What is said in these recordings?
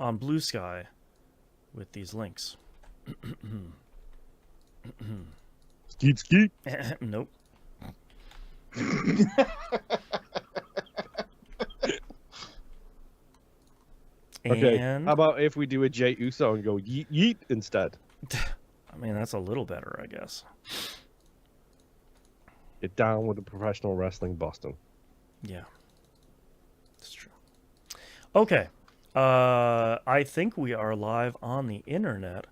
on Blue Sky with these links. Skeet skeet. Nope. Okay, And how about if we do a Jey Uso and go yeet yeet instead? I mean, that's a little better, I guess. Get down with the professional wrestling Boston. Yeah, it's true. Okay, I think we are live on the internet.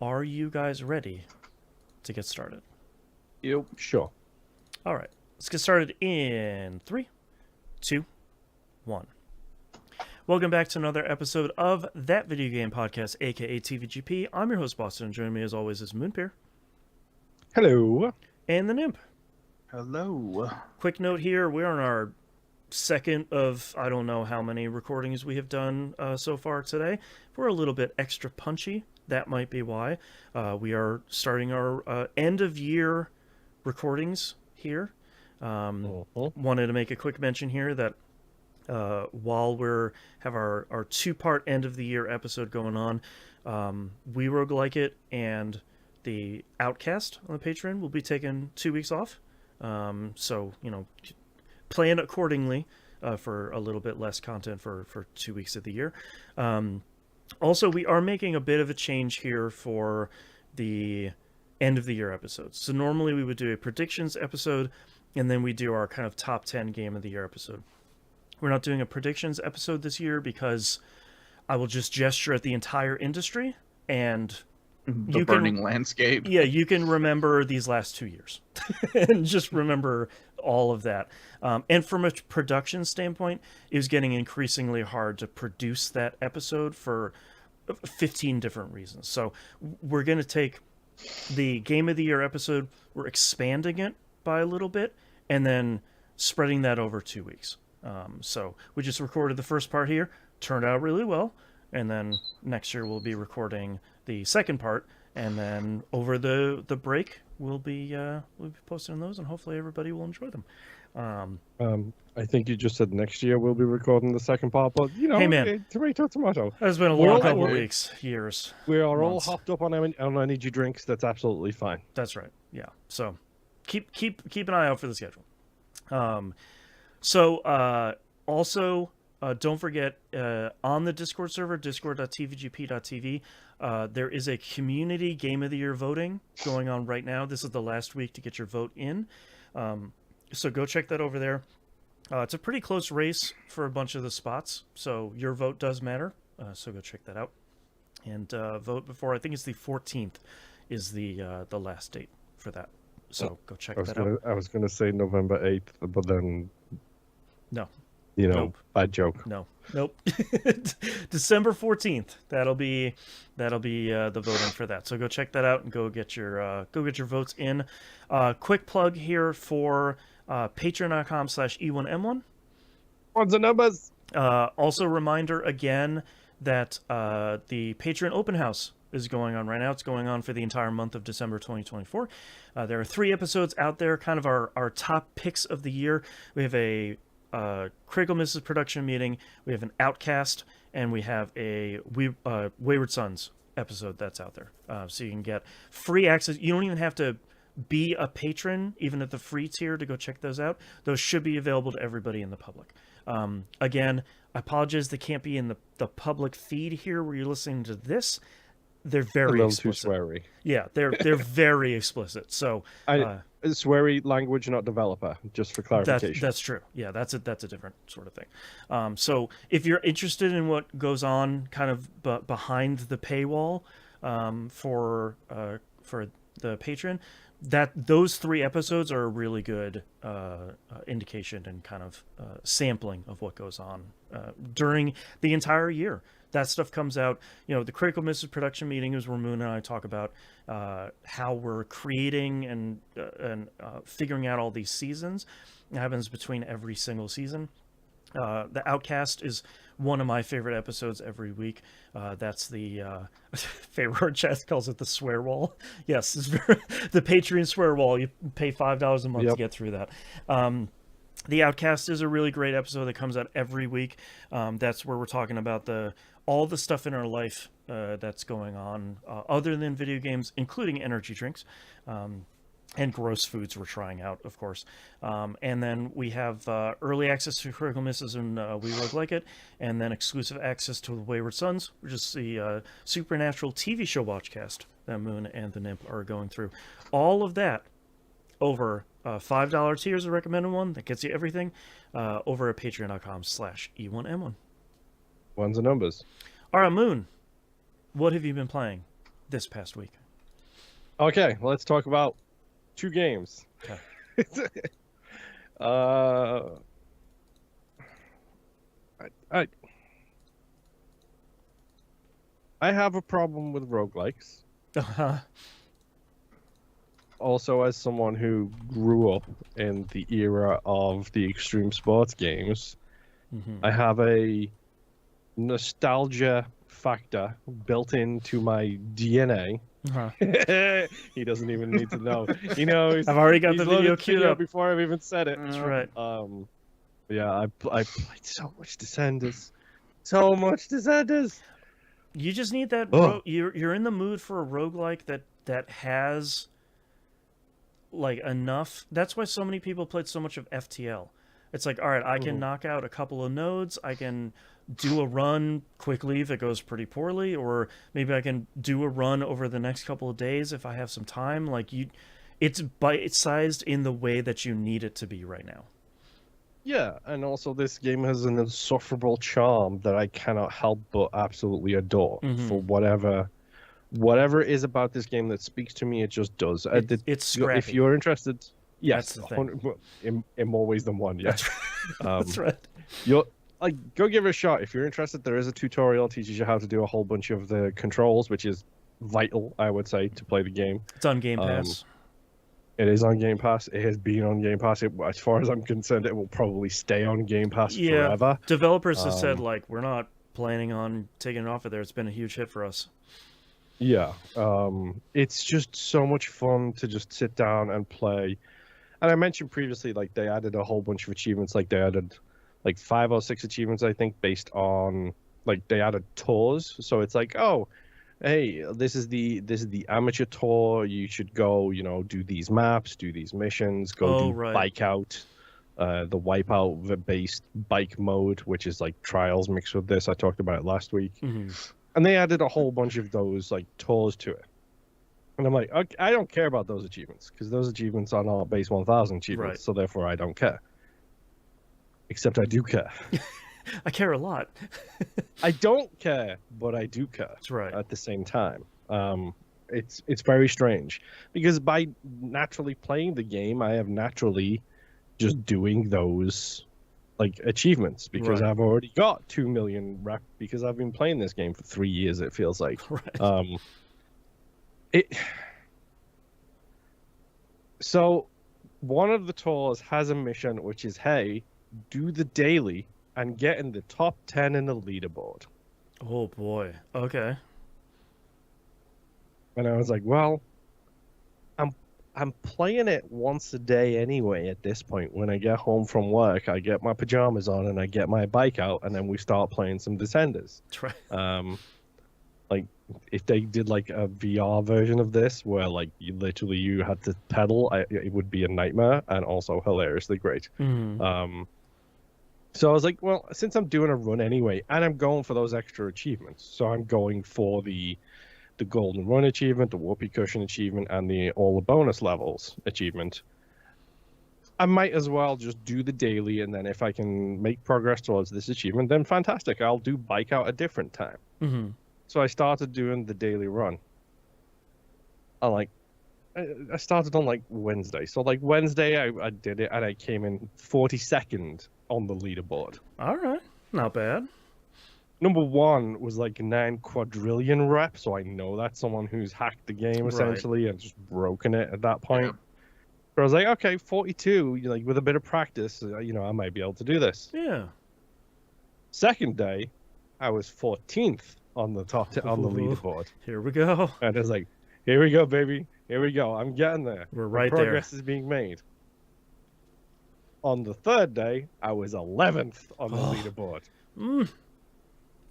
Are you guys ready to get started? Yep. Sure. All right, let's get started in 3, 2, 1. Welcome back to another episode of That Video Game Podcast, aka TVGP. I'm your host, Boston, and joining me as always is Moonpear. Hello. And the Nymph. Hello. Quick note here, we're on our second of I don't know how many recordings we have done so far today. If we're a little bit extra punchy, that might be why. We are starting our end of year recordings here. Wanted to make a quick mention here that while have our two-part end of the year episode going on, We Roguelike It and the Outcast on the Patreon will be taking 2 weeks off. So, plan accordingly for a little bit less content for 2 weeks of the year. Also, we are making a bit of a change here for the end of the year episodes. So normally we would do a predictions episode, and then we do our kind of top 10 game of the year episode. We're not doing a predictions episode this year because I will just gesture at the entire industry and The burning landscape. Yeah, you can remember these last 2 years and just remember all of that. And from a production standpoint, it was getting increasingly hard to produce that episode for 15 different reasons. So we're going to take the Game of the Year episode, we're expanding it by a little bit, and then spreading that over 2 weeks. So we just recorded the first part here, turned out really well, and then next year we'll be recording the second part, and then over the break we'll be posting those, and hopefully everybody will enjoy them. I think you just said next year we'll be recording the second part, but Hey, man. Tomato. It's been a long couple of weeks, years. We are all months. hopped up on energy drinks. That's absolutely fine. That's right. Yeah. So keep an eye out for the schedule. Also, don't forget, on the Discord server, discord.tvgp.tv, there is a community Game of the Year voting going on right now. This is the last week to get your vote in. So go check that over there. It's a pretty close race for a bunch of the spots, so your vote does matter. So go check that out. And vote before, I think it's the 14th is the last date for that. So go check that out. I was going to say November 8th, but then... No. Nope. Bad joke. Nope. December 14th. That'll be the voting for that. So go check that out and go get your votes in. Quick plug here for patreon.com/E1M1. What's the numbers? Also reminder again that the Patreon open house is going on right now. It's going on for the entire month of December 2024. There are 3 episodes out there, kind of our top picks of the year. We have a Critical Misses production meeting, we have an Outcast, and we have a Wayward Sons episode that's out there. So you can get free access. You don't even have to be a patron, even at the free tier, to go check those out. Those should be available to everybody in the public. Again, I apologize they can't be in the public feed here where you're listening to this. They're very explicit. Too sweary. Yeah, they're very explicit. So sweary language, not developer, just for clarification. That's true. Yeah, that's a different sort of thing. So if you're interested in what goes on kind of behind the paywall for the Patreon, those 3 episodes are a really good indication and kind of sampling of what goes on during the entire year. That stuff comes out, the Critical Misses production meeting is where Moon and I talk about how we're creating and figuring out all these seasons. It happens between every single season. The Outcast is one of my favorite episodes every week. That's the favorite chat calls it the swear wall. Yes, it's the Patreon swear wall. You pay $5 a month to get through that. The Outcast is a really great episode that comes out every week. That's where we're talking about all the stuff in our life that's going on other than video games, including energy drinks. And gross foods we're trying out, of course. And then we have early access to Critical Misses and We Rogue Like It, and then exclusive access to The Wayward Sons, which is the Supernatural TV show watchcast that Moon and the Nimp are going through. All of that over $5 tier is a recommended one that gets you everything over at patreon.com/E1M1. Ones and numbers. All right, Moon, what have you been playing this past week? Okay, let's talk about 2 games. Okay. I have a problem with roguelikes. Uh-huh. Also, as someone who grew up in the era of the extreme sports games, I have a nostalgia factor built into my DNA. Uh-huh. He doesn't even need to know. He knows. I've already got He's the video loaded queued up before I've even said it. That's right. Yeah, I played so much Descenders. So much Descenders. You just need that. You're in the mood for a roguelike that has like enough. That's why so many people played so much of FTL. It's like, all right, I can knock out a couple of nodes. I can do a run quickly if it goes pretty poorly, or maybe I can do a run over the next couple of days if I have some time. Like it's bite-sized in the way that you need it to be right now. Yeah, and also this game has an insufferable charm that I cannot help but absolutely adore for whatever it is about this game that speaks to me. It just does. It's scrappy. If you're interested, yes, That's the thing. in more ways than one. Yes, That's right. You're like, go give it a shot if you're interested. There is a tutorial that teaches you how to do a whole bunch of the controls, which is vital, I would say, to play the game. It's on Game Pass. It is on Game Pass. It has been on Game Pass. As far as I'm concerned, it will probably stay on Game Pass forever. Developers have said, like, we're not planning on taking it off of there. It's been a huge hit for us. Yeah. It's just so much fun to just sit down and play. And I mentioned previously, like, they added a whole bunch of achievements. Like, they added, like, 5 or 6 achievements, I think, based on, like, they added tours. So it's like, oh, hey, this is the amateur tour. You should go, do these maps, do these missions, bike out, the wipeout based bike mode, which is like trials mixed with this. I talked about it last week, and they added a whole bunch of those like tours to it. And I'm like, okay, I don't care about those achievements because those achievements are not base 1000 achievements, right. So therefore I don't care. Except I do care. I care a lot. I don't care, but I do care. That's right. At the same time. It's very strange because by naturally playing the game, I have naturally just doing those like achievements because right. I've already got 2 million rep because I've been playing this game for 3 years. It feels like. Right. So one of the tours has a mission which is, hey, do the daily and get in the top 10 in the leaderboard. Oh boy. Okay. And I was like, well, I'm playing it once a day anyway at this point. When I get home from work, I get my pajamas on and I get my bike out and then we start playing some Descenders. That's right. Like if they did like a VR version of this where like you had to pedal, it would be a nightmare and also hilariously great. So I was like, well, since I'm doing a run anyway, and I'm going for those extra achievements, so I'm going for the Golden Run achievement, the Whoopee Cushion achievement, and all the bonus levels achievement, I might as well just do the daily, and then if I can make progress towards this achievement, then fantastic. I'll do bike out a different time. So I started doing the daily run. I started on like Wednesday. So like Wednesday, I did it, and I came in 42nd on the leaderboard. All right, not bad. Number 1 was like 9 quadrillion reps, so I know that's someone who's hacked the game essentially and just broken it at that point. Yeah. But I was like, okay, 42, like with a bit of practice, I might be able to do this. Yeah. Second day, I was 14th on the on the leaderboard. Here we go. And I was like, here we go, baby. Here we go. I'm getting there. We're right Progress is being made. On the third day, I was 11th on the Oh. leaderboard.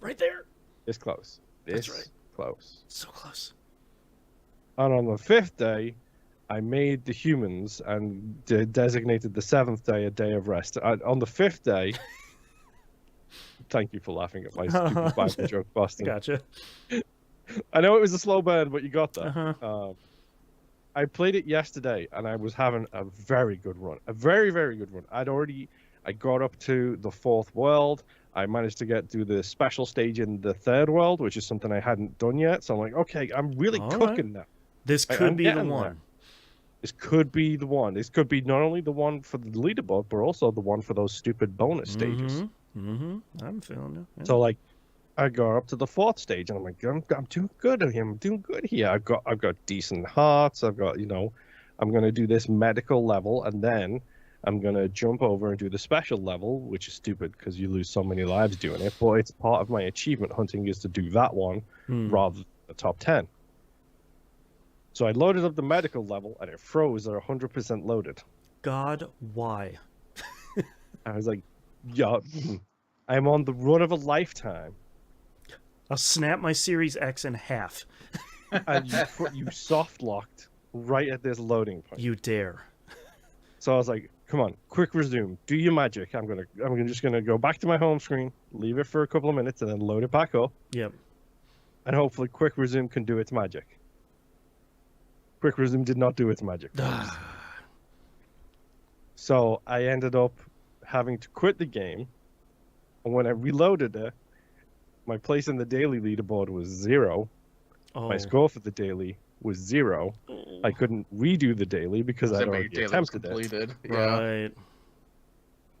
Right there. This close. That's This right. close. So close. And on the fifth day, I made the humans and designated the seventh day a day of rest. On the fifth day, thank you for laughing at my stupid Bible joke, Boston. Gotcha. I know it was a slow burn, but you got that. Uh-huh. I played it yesterday, and I was having a very good run. A very, very good run. I got up to the fourth world. I managed to get to the special stage in the third world, which is something I hadn't done yet. So I'm like, okay, I'm really All cooking now. This I'm could be the getting there. one. This could be the one. This could be not only the one for the leaderboard, but also the one for those stupid bonus stages. I'm feeling it. Yeah. So like, I got up to the fourth stage, and I'm like, I'm doing good here. I'm doing good here. I've got decent hearts. I've got, I'm gonna do this medical level, and then I'm gonna jump over and do the special level, which is stupid because you lose so many lives doing it. But it's part of my achievement hunting is to do that one rather than the top 10. So I loaded up the medical level, and it froze at 100% loaded. God, why? I was like, yeah, I'm on the run of a lifetime. I'll snap my Series X in half. And you soft locked right at this loading point. You dare. So I was like, come on, quick resume. Do your magic. I'm just gonna go back to my home screen, leave it for a couple of minutes, and then load it back up. Yep. And hopefully quick resume can do its magic. Quick resume did not do its magic. So I ended up having to quit the game. And when I reloaded it, my place in the daily leaderboard was 0. Oh. My score for the daily was 0. I couldn't redo the daily because I'd Your already daily was attempted it. completed. Yeah. Right.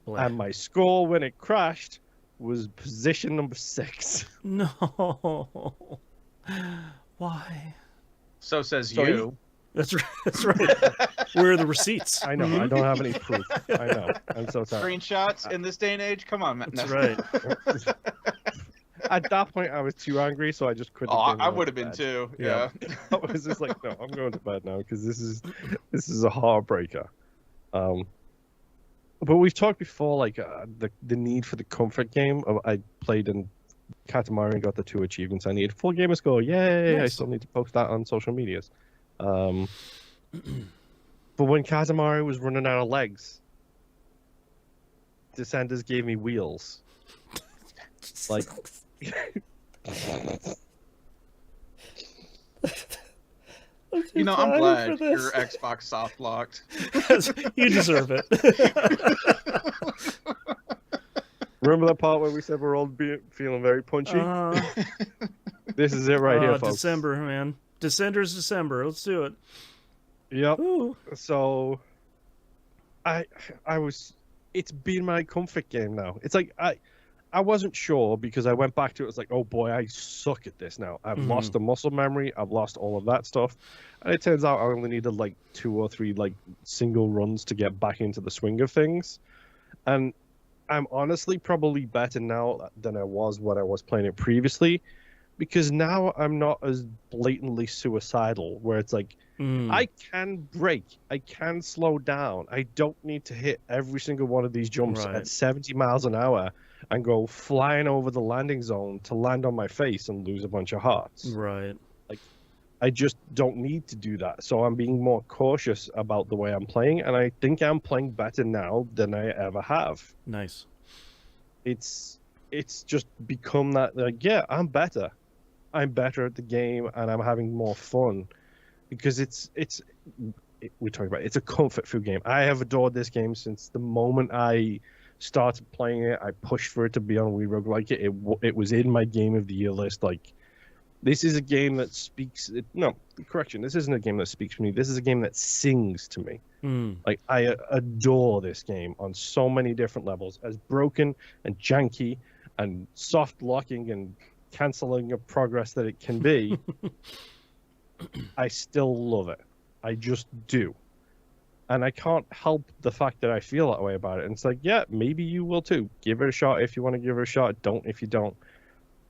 Blah. And my score when it crashed was position number 6. No. Why? So says So you. That's right. That's right. Where are the receipts? I know. I don't have any proof. I know. I'm so sorry. Screenshots in this day and age? Come on, man. That's right. At that point, I was too angry, so I just quit the Oh, game. I and would have went been to too. bed. Yeah. I was just like, no, I'm going to bed now because this is a heartbreaker. But we've talked before, like the need for the comfort game. I played in Katamari and got the 2 achievements I need. Full gamer score, yay! Nice. I still need to post that on social medias. But when Katamari was running out of legs, Descenders gave me wheels. Like, You know, I'm glad your Xbox soft locked. You deserve it. remember that part where we said we're all feeling very punchy? This is it right here, folks. December, man. Descenders December. Let's do it. Yep. Ooh. So, it's been my comfort game now. It's like I wasn't sure because I went back to it. It's like, oh boy, I suck at this now. I've lost the muscle memory. I've lost all of that stuff. And it turns out I only needed like 2 or 3 like single runs to get back into the swing of things. And I'm honestly probably better now than I was when I was playing it previously, because now I'm not as blatantly suicidal where it's like, I can brake, I can slow down. I don't need to hit every single one of these jumps at 70 miles an hour and go flying over the landing zone to land on my face and lose a bunch of hearts. Right. Like, I just don't need to do that. So I'm being more cautious about the way I'm playing, and I think I'm playing better now than I ever have. Nice. It's just become that, like, yeah, I'm better. I'm better at the game, and I'm having more fun. Because we talked about it, it's a comfort food game. I have adored this game since the moment I started playing it. I pushed for it to be on Wii Roguelike. It was in my game of the year list. Like, this is a game that speaks. No, correction. This isn't a game that speaks to me. This is a game that sings to me. Like, I adore this game on so many different levels. As broken and janky and soft locking and canceling of progress that it can be. I still love it. I just do. And I can't help the fact that I feel that way about it. And it's like, yeah, maybe you will too. Give it a shot if you want to give it a shot. Don't if you don't.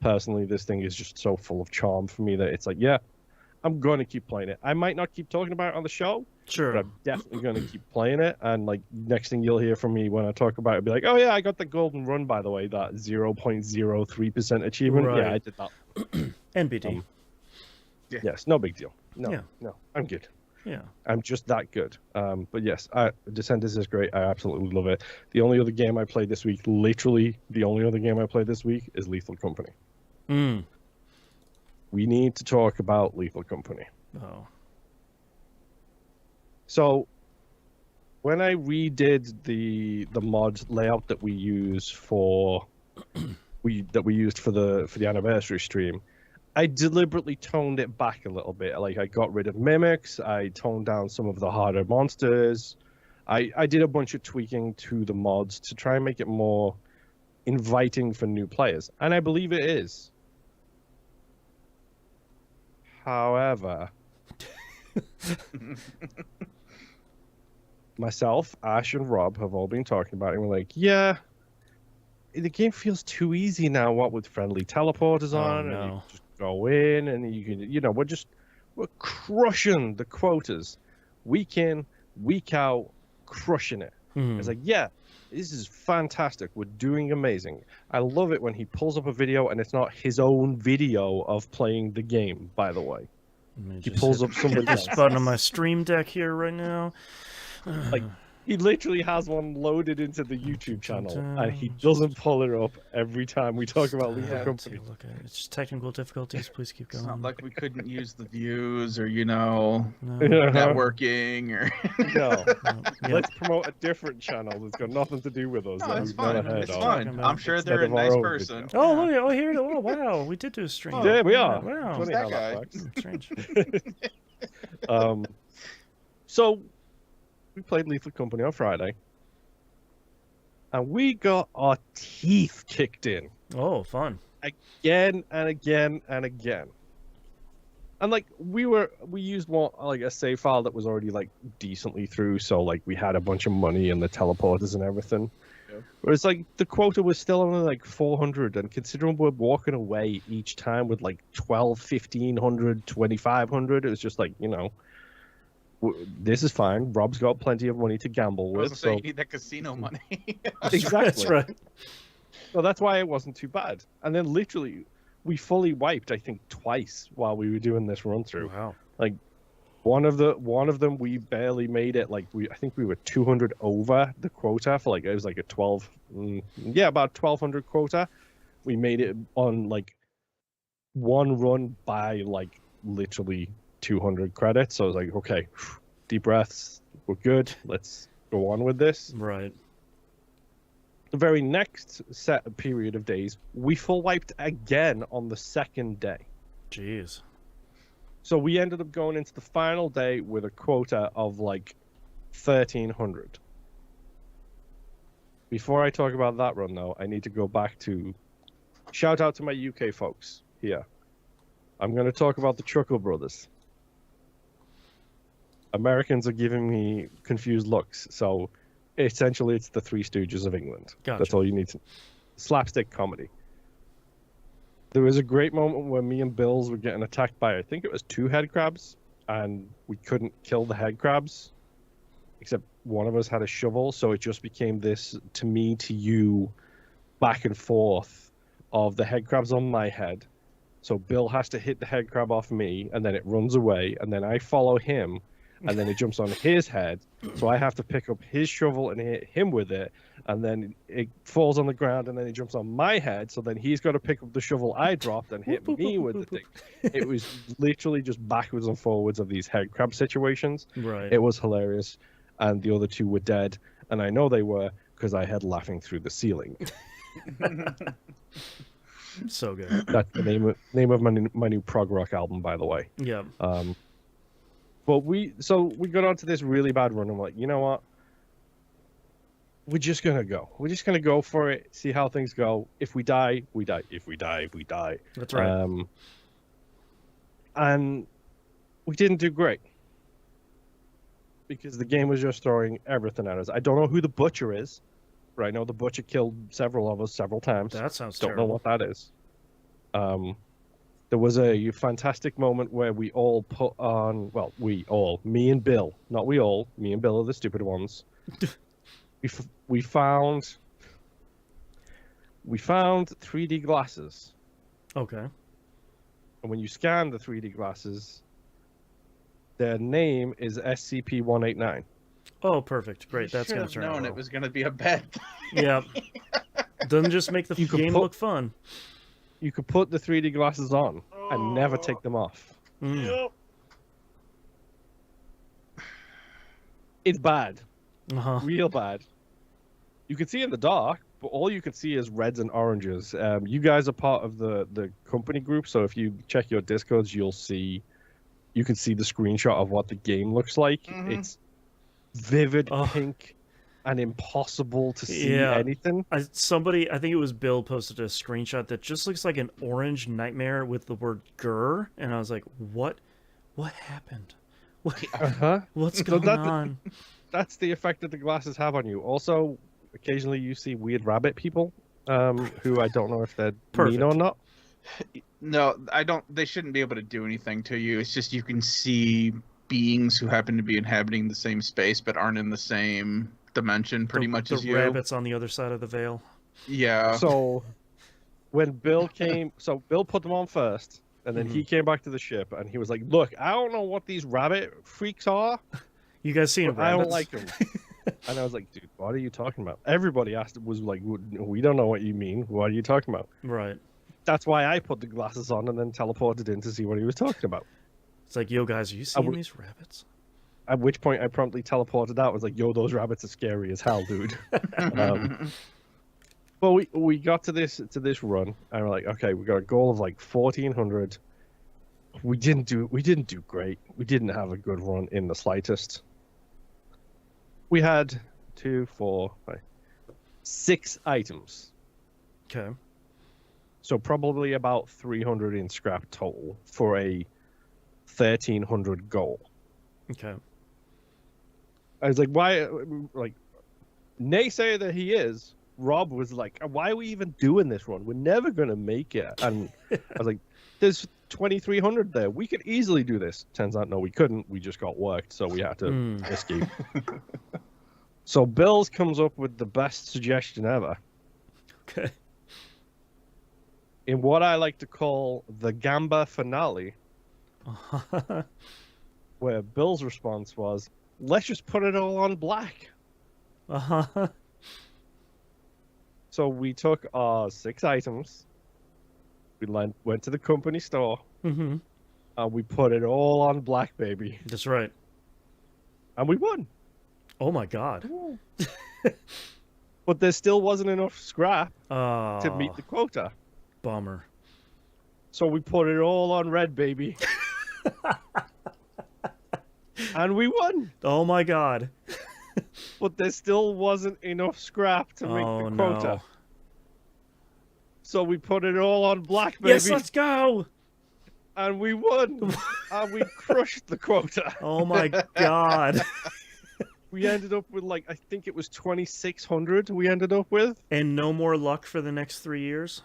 Personally, this thing is just so full of charm for me that it's like, yeah, I'm going to keep playing it. I might not keep talking about it on the show, Sure. but I'm definitely going to keep playing it. And like next thing you'll hear from me when I talk about it, be like, oh yeah, I got the golden run, by the way, that 0.03% achievement. Right. Yeah, I did that. NBD. Yes, no big deal. No, Yeah. no, I'm good. Yeah. I'm just that good. But yes, Descendants is great. I absolutely love it. The only other game I played this week, literally the only other game I played this week, is Lethal Company. Mm. We need to talk about Lethal Company. Oh. So when I redid the mod layout that we use for we used for the anniversary stream, I deliberately toned it back a little bit. Like I got rid of mimics, I toned down some of the harder monsters. I did a bunch of tweaking to the mods to try and make it more inviting for new players, and I believe it is. However, myself, Ash, and Rob have all been talking about it, and we're like, yeah, the game feels too easy now, what with friendly teleporters on, and you just go in, and you can, we're crushing the quotas. Week in, week out, crushing it. Mm. It's like, yeah, this is fantastic. We're doing amazing. I love it when he pulls up a video and it's not his own video of playing the game, by the way. He pulls up somebody this button on my stream deck here right now. Like, he literally has one loaded into the YouTube channel, and he doesn't pull it up every time we talk about Lethal Company. Look at it. It's just technical difficulties. Please keep going. It's not like we couldn't use the views or, networking or... No. Let's promote a different channel that's got nothing to do with us. No, it's fine. It's fine. I'm sure they're a nice person. Oh, look at oh, here. Oh, wow. We did do a stream. Yeah, we are. Wow. Funny how that works. Strange. So we played Lethal Company on Friday, and we got our teeth kicked in. Oh, fun. Again and again and again. And like we used one, like a save file that was already like decently through, so like we had a bunch of money and the teleporters and everything. Yeah. Whereas like the quota was still only like 400, and considering we're walking away each time with like 12, 1500, 2500, it was just like, this is fine. Rob's got plenty of money to gamble with. So you need that casino money. Exactly. That's right. So that's why it wasn't too bad. And then literally, we fully wiped, I think, twice while we were doing this run through. Wow. Like one of them, we barely made it. Like I think we were 200 over the quota for like it was like a about 1200 quota. We made it on like one run by like literally 200 credits. So I was like, okay, deep breaths, we're good. Let's go on with this. Right. The very next period of days, we full wiped again on the second day. Jeez. So we ended up going into the final day with a quota of like 1300. Before I talk about that run, though, I need to go back to shout out to my UK folks here. I'm going to talk about the Truckle Brothers. Americans are giving me confused looks, so essentially it's the Three Stooges of England. Gotcha. That's all you need to... Slapstick comedy. There was a great moment where me and Bills were getting attacked by, I think it was 2 head crabs, and we couldn't kill the head crabs, except one of us had a shovel, so it just became this, to me, to you, back and forth of the head crabs on my head. So Bill has to hit the head crab off me, and then it runs away, and then I follow him, and then it jumps on his head, so I have to pick up his shovel and hit him with it, and then it falls on the ground, and then it jumps on my head, so then he's got to pick up the shovel I dropped and hit me with the thing. It was literally just backwards and forwards of these head crab situations. Right. It was hilarious, and the other 2 were dead, and I know they were because I had laughing through the ceiling. So good. That's the name of my new prog rock album, by the way. Yeah. But we got onto this really bad run, and we're like, you know what? We're just gonna go. We're just gonna go for it. See how things go. If we die, we die. If we die, we die. That's right. And we didn't do great because the game was just throwing everything at us. I don't know who the butcher is, but I know the butcher killed several of us several times. That sounds Don't terrible. know what that is. there was a fantastic moment where we all put on, well, me and Bill, not we all, me and Bill are the stupid ones. we found 3D glasses. Okay. And when you scan the 3D glasses, their name is SCP-189. Oh, perfect. Great. That's going going to to turn known out it well. was going to be a bad thing. Yeah. Doesn't just make the game look fun. You could put the 3D glasses on and never take them off. Mm. It's bad. Uh-huh. Real bad. You can see in the dark, but all you can see is reds and oranges. You guys are part of the company group, so if you check your Discords, you can see the screenshot of what the game looks like. Mm-hmm. It's vivid pink and impossible to see anything. I think it was Bill, posted a screenshot that just looks like an orange nightmare with the word "grr," and I was like, "What happened? What's going on?" That's the effect that the glasses have on you. Also, occasionally you see weird rabbit people, who I don't know if they're mean or not. No, I don't. They shouldn't be able to do anything to you. It's just you can see beings who happen to be inhabiting the same space but aren't in the same dimension, pretty much as you. The rabbits on the other side of the veil. Yeah. So when Bill put them on first, and then he came back to the ship, and he was like, "Look, I don't know what these rabbit freaks are. You guys seen rabbits? I don't like them." And I was like, "Dude, what are you talking about?" Everybody was like, "We don't know what you mean. What are you talking about?" Right. That's why I put the glasses on and then teleported in to see what he was talking about. It's like, yo, guys, are you seeing these rabbits? At which point I promptly teleported out. I was like, yo, those rabbits are scary as hell, dude. Well, we got to this run, and we're like, okay, we got a goal of like 1,400. We didn't do great. We didn't have a good run in the slightest. We had 2, 4, 5, 6 items. Okay. So probably about 300 in scrap total for a 1,300 goal. Okay. I was like, why? Like, naysayer that he is, Rob was like, why are we even doing this run? We're never going to make it. And I was like, there's 2,300 there. We could easily do this. Turns out, no, we couldn't. We just got worked, so we had to escape. So Bills comes up with the best suggestion ever. Okay. In what I like to call the Gamba finale, where Bill's response was, let's just put it all on black. So we took our 6 items, we went to the company store, and we put it all on black, baby. That's right. And we won. Oh my god. But there still wasn't enough scrap to meet the quota. Bummer. So we put it all on red, baby. And we won. Oh my god. But there still wasn't enough scrap to meet the quota. No. So we put it all on black, baby. Yes, let's go. And we won. And we crushed the quota. Oh my god. We ended up with, like, I think it was 2,600 we ended up with. And no more luck for the next 3 years?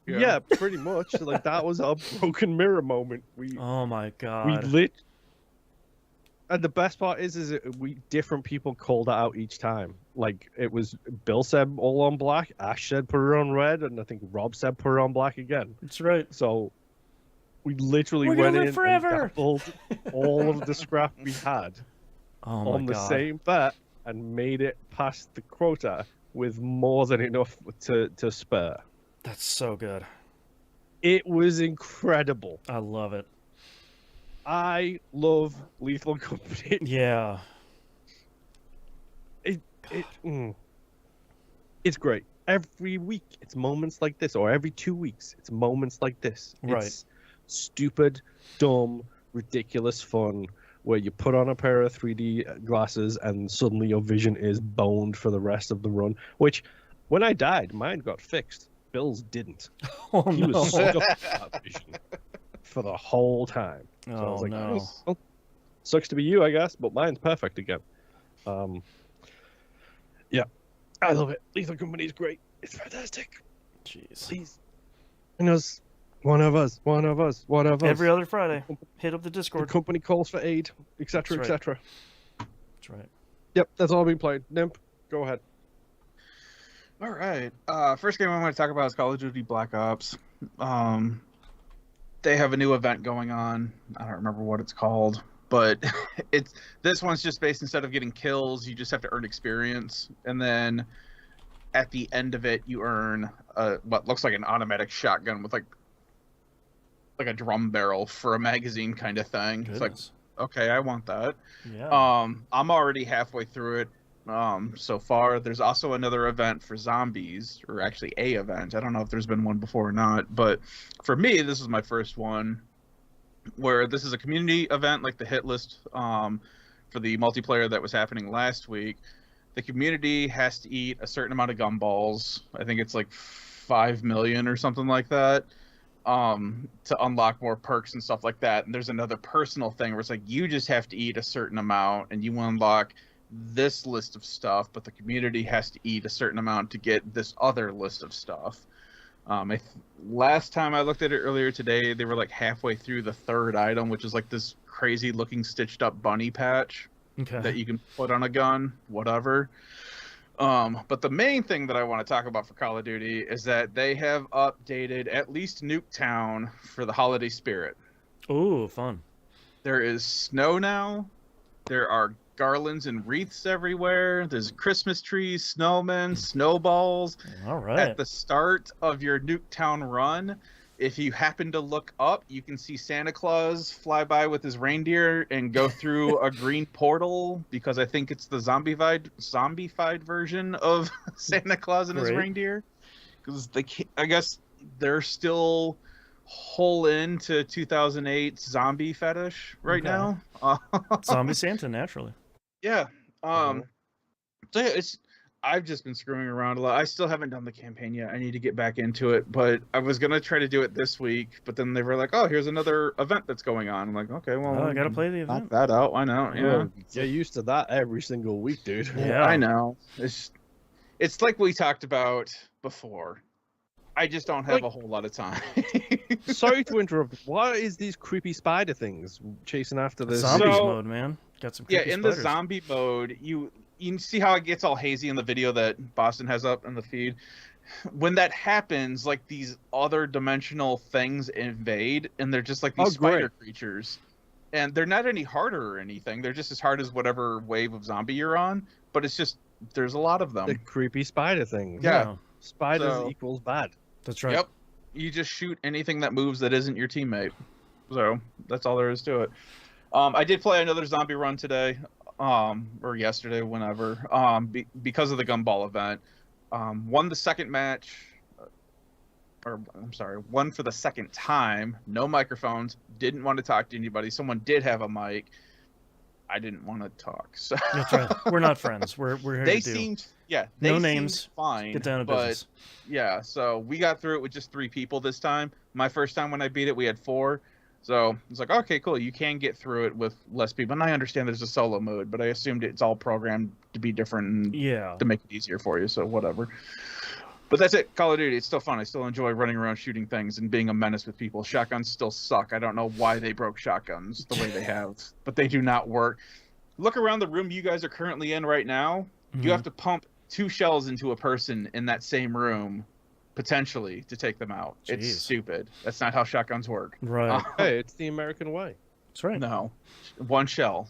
Yeah, pretty much. Like, that was our broken mirror moment. Oh my god. And the best part is different people called it out each time. Like, it was Bill said all on black, Ash said put it on red, and I think Rob said put it on black again. That's right. So we literally went in and gambled all of the scrap we had on the same bet and made it past the quota with more than enough to spare. That's so good. It was incredible. I love it. I love Lethal Company. Yeah. It's great. Every week, it's moments like this, or every 2 weeks, it's moments like this. Right. It's stupid, dumb, ridiculous fun where you put on a pair of 3D glasses and suddenly your vision is boned for the rest of the run. Which, when I died, mine got fixed. Bill's didn't. Oh, he was stuck with that vision for the whole time. So I was like, no. Well, sucks to be you, I guess, but mine's perfect again. Yeah, I love it. Lethal Company is great. It's fantastic. Jeez. Please. And One of us. One of us. One of us. Every other Friday, hit up the The Discord. company calls for aid, etc., That's right. etc. That's right. Yep, that's all being played. Nimp, go ahead. All right. First game I want to talk about is Call of Duty Black Ops. They have a new event going on. I don't remember what it's called, but this one's just based, instead of getting kills, you just have to earn experience, and then at the end of it, you earn what looks like an automatic shotgun with like a drum barrel for a magazine kind of thing. Goodness. It's like, okay, I want that. Yeah. I'm already halfway through it. So far, there's also another event for zombies, or actually a event. I don't know if there's been one before or not, but for me, this is my first one, where this is a community event like the hit list for the multiplayer that was happening last week. The community has to eat a certain amount of gumballs. I think it's like 5 million or something like that, to unlock more perks and stuff like that. And there's another personal thing where it's like you just have to eat a certain amount and you unlock this list of stuff, but the community has to eat a certain amount to get this other list of stuff. Last time I looked at it earlier today, they were like halfway through the third item, which is like this crazy looking stitched up bunny patch Okay. that you can put on a gun, whatever. But the main thing that I want to talk about for Call of Duty is that they have updated at least Nuketown for the holiday spirit. Ooh, fun. There is snow now. There are garlands and wreaths everywhere. There's Christmas trees, snowmen, snowballs. All right. At the start of your Nuketown run, if you happen to look up, you can see Santa Claus fly by with his reindeer and go through a green portal, because I think it's the zombified version of Santa Claus and his Great. reindeer. Because I guess they're still whole into 2008's zombie fetish right Okay. now. Zombie Santa, naturally. Yeah. Mhm. So yeah, I've just been screwing around a lot. I still haven't done the campaign yet. I need to get back into it, but I was gonna try to do it this week, but then they were like, "Oh, here's another event that's going on." I'm like, "Okay, well, Oh, I gotta play the knock event. that out. Why not?" Yeah, Oh, get used to that every single week, dude. Yeah. I know. It's like we talked about before. I just don't have Like- a whole lot of time. Sorry to interrupt. What is these creepy spider things chasing after this? Zombies So- mode, man. Got some Yeah, creepy in the spiders. zombie mode, you see how it gets all hazy in the video that Boston has up in the feed? When that happens, like these other dimensional things invade, and they're just like these Oh, spider great. creatures. And they're not any harder or anything. They're just as hard as whatever wave of zombie you're on, but it's just, there's a lot of them. The creepy spider things. Yeah. Spiders So- equals bad. That's right. Yep. You just shoot anything that moves that isn't your teammate. So that's all there is to it. I did play another zombie run today, or yesterday, whenever, because of the gumball event. Won the second match, or I'm sorry, won for the second time. No microphones. Didn't want to talk to anybody. Someone did have a mic. I didn't want to talk. So That's right. We're not friends. We're here they to do. seemed, yeah, No they names. seemed fine. Get down to but business. yeah, so we got through it with just 3 people this time. My first time when I beat it, we had 4. So it's like, okay, cool. You can get through it with less people. And I understand there's a solo mode, but I assumed it's all programmed to be different and Yeah. to make it easier for you. So whatever. But that's it. Call of Duty. It's still fun. I still enjoy running around shooting things and being a menace with people. Shotguns still suck. I don't know why they broke shotguns the way they have, but they do not work. Look around the room you guys are currently in right now. Mhm. You have to pump 2 shells into a person in that same room, potentially, to take them out. It's Jeez. stupid. That's not how shotguns work. Right. Hey, it's the American way. That's right. No, 1 shell.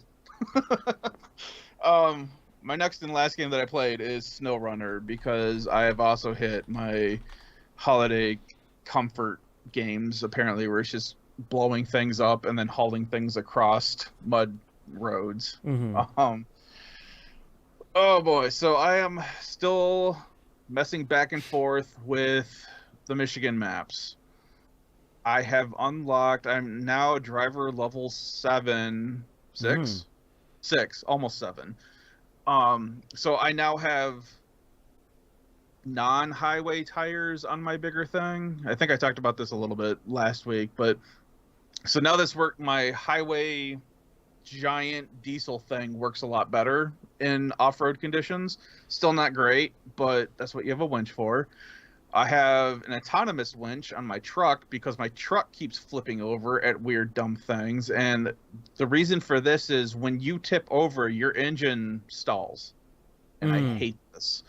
My next and last game that I played is Snowrunner, because I have also hit my holiday comfort games, apparently, where it's just blowing things up and then hauling things across mud roads. Mm-hmm. Oh boy, so I am still messing back and forth with the Michigan maps. I have unlocked, I'm now driver level 7, 6? 6, almost 7. So I now have non-highway tires on my bigger thing. I think I talked about this a little bit last week, but so now my highway giant diesel thing works a lot better in off-road conditions. Still not great, but that's what you have a winch for. I have an autonomous winch on my truck because my truck keeps flipping over at weird, dumb things. And the reason for this is when you tip over, your engine stalls. And I hate this.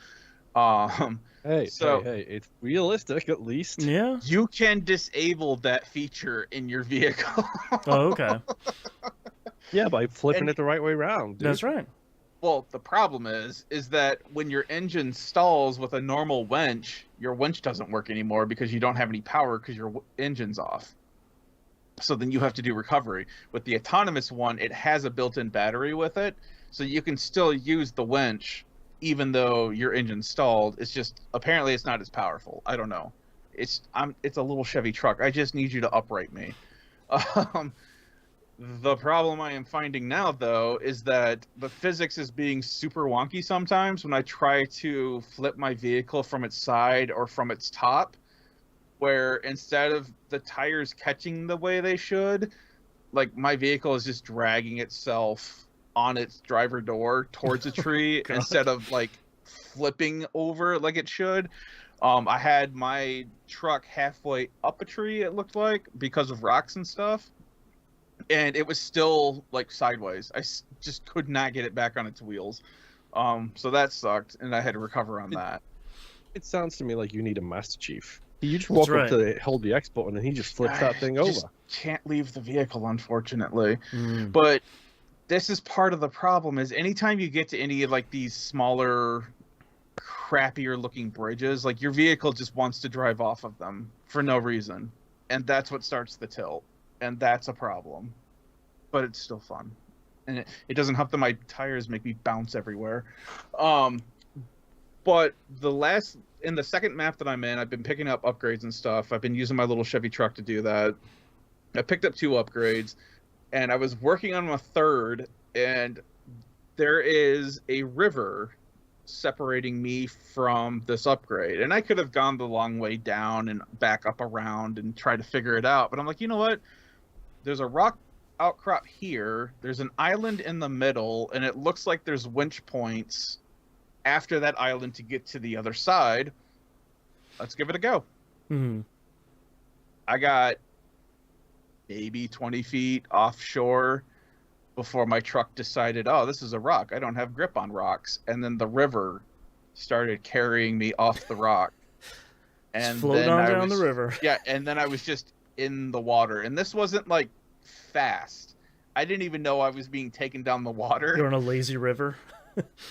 Hey, so it's realistic at least. Yeah. you can disable that feature in your vehicle. Oh, okay. Yeah, by flipping And- it the right way around. Dude. That's right. Well, the problem is that when your engine stalls with a normal winch, your winch doesn't work anymore because you don't have any power because your engine's off. So then you have to do recovery. With the autonomous one, it has a built-in battery with it, so you can still use the winch even though your engine's stalled. It's just apparently it's not as powerful. I don't know. It's a little Chevy truck. I just need you to upright me. The problem I am finding now, though, is that the physics is being super wonky sometimes when I try to flip my vehicle from its side or from its top, where instead of the tires catching the way they should, like my vehicle is just dragging itself on its driver door towards a tree instead of like flipping over like it should. I had my truck halfway up a tree, it looked like, because of rocks and stuff. And it was still like sideways. I just could not get it back on its wheels. So that sucked, and I had to recover on that. It sounds to me like you need a Master Chief. You just walk up to hold the X button and he just flips that thing over. Can't leave the vehicle, unfortunately. Mm. But this is part of the problem, is anytime you get to any of like these smaller, crappier looking bridges, like your vehicle just wants to drive off of them for no reason. And that's what starts the tilt. And that's a problem, but it's still fun, and it doesn't help that my tires make me bounce everywhere. But in the second map that I'm in, I've been picking up upgrades and stuff. I've been using my little Chevy truck to do that. I picked up 2 upgrades, and I was working on a third, and there is a river separating me from this upgrade. And I could have gone the long way down and back up around and try to figure it out, but I'm like, you know what? There's a rock outcrop here, there's an island in the middle, and it looks like there's winch points after that island to get to the other side. Let's give it a go. Mm-hmm. I got maybe 20 feet offshore before my truck decided, oh, this is a rock. I don't have grip on rocks. And then the river started carrying me off the rock. And float on down the river. Yeah, and then I was just in the water. And this wasn't like fast. I didn't even know I was being taken down the water. You're on a lazy river.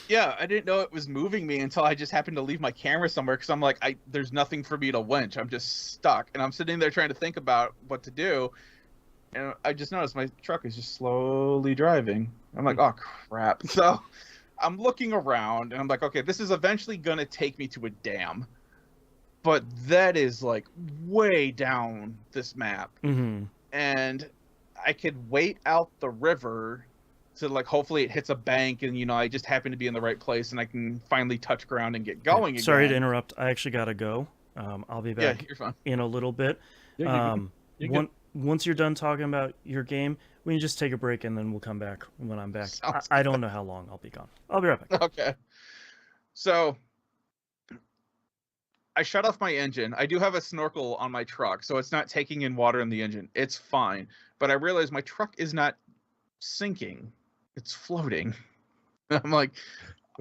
Yeah, I didn't know it was moving me until I just happened to leave my camera somewhere, because I'm like, there's nothing for me to winch. I'm just stuck. And I'm sitting there trying to think about what to do. And I just noticed my truck is just slowly driving. I'm like, oh, crap. So I'm looking around, and I'm like, okay, this is eventually going to take me to a dam. But that is, like, way down this map. Mm-hmm. And I could wait out the river to, like, hopefully it hits a bank, and, you know, I just happen to be in the right place, and I can finally touch ground and get going again. Sorry to interrupt. I actually got to go. I'll be back you're fine. in a little bit. Yeah, you're good. Once you're done talking about your game, we can just take a break, and then we'll come back when I'm back. I don't know how long I'll be gone. I'll be right back. Okay. So I shut off my engine. I do have a snorkel on my truck, so it's not taking in water in the engine. It's fine. But I realized my truck is not sinking. It's floating. I'm like,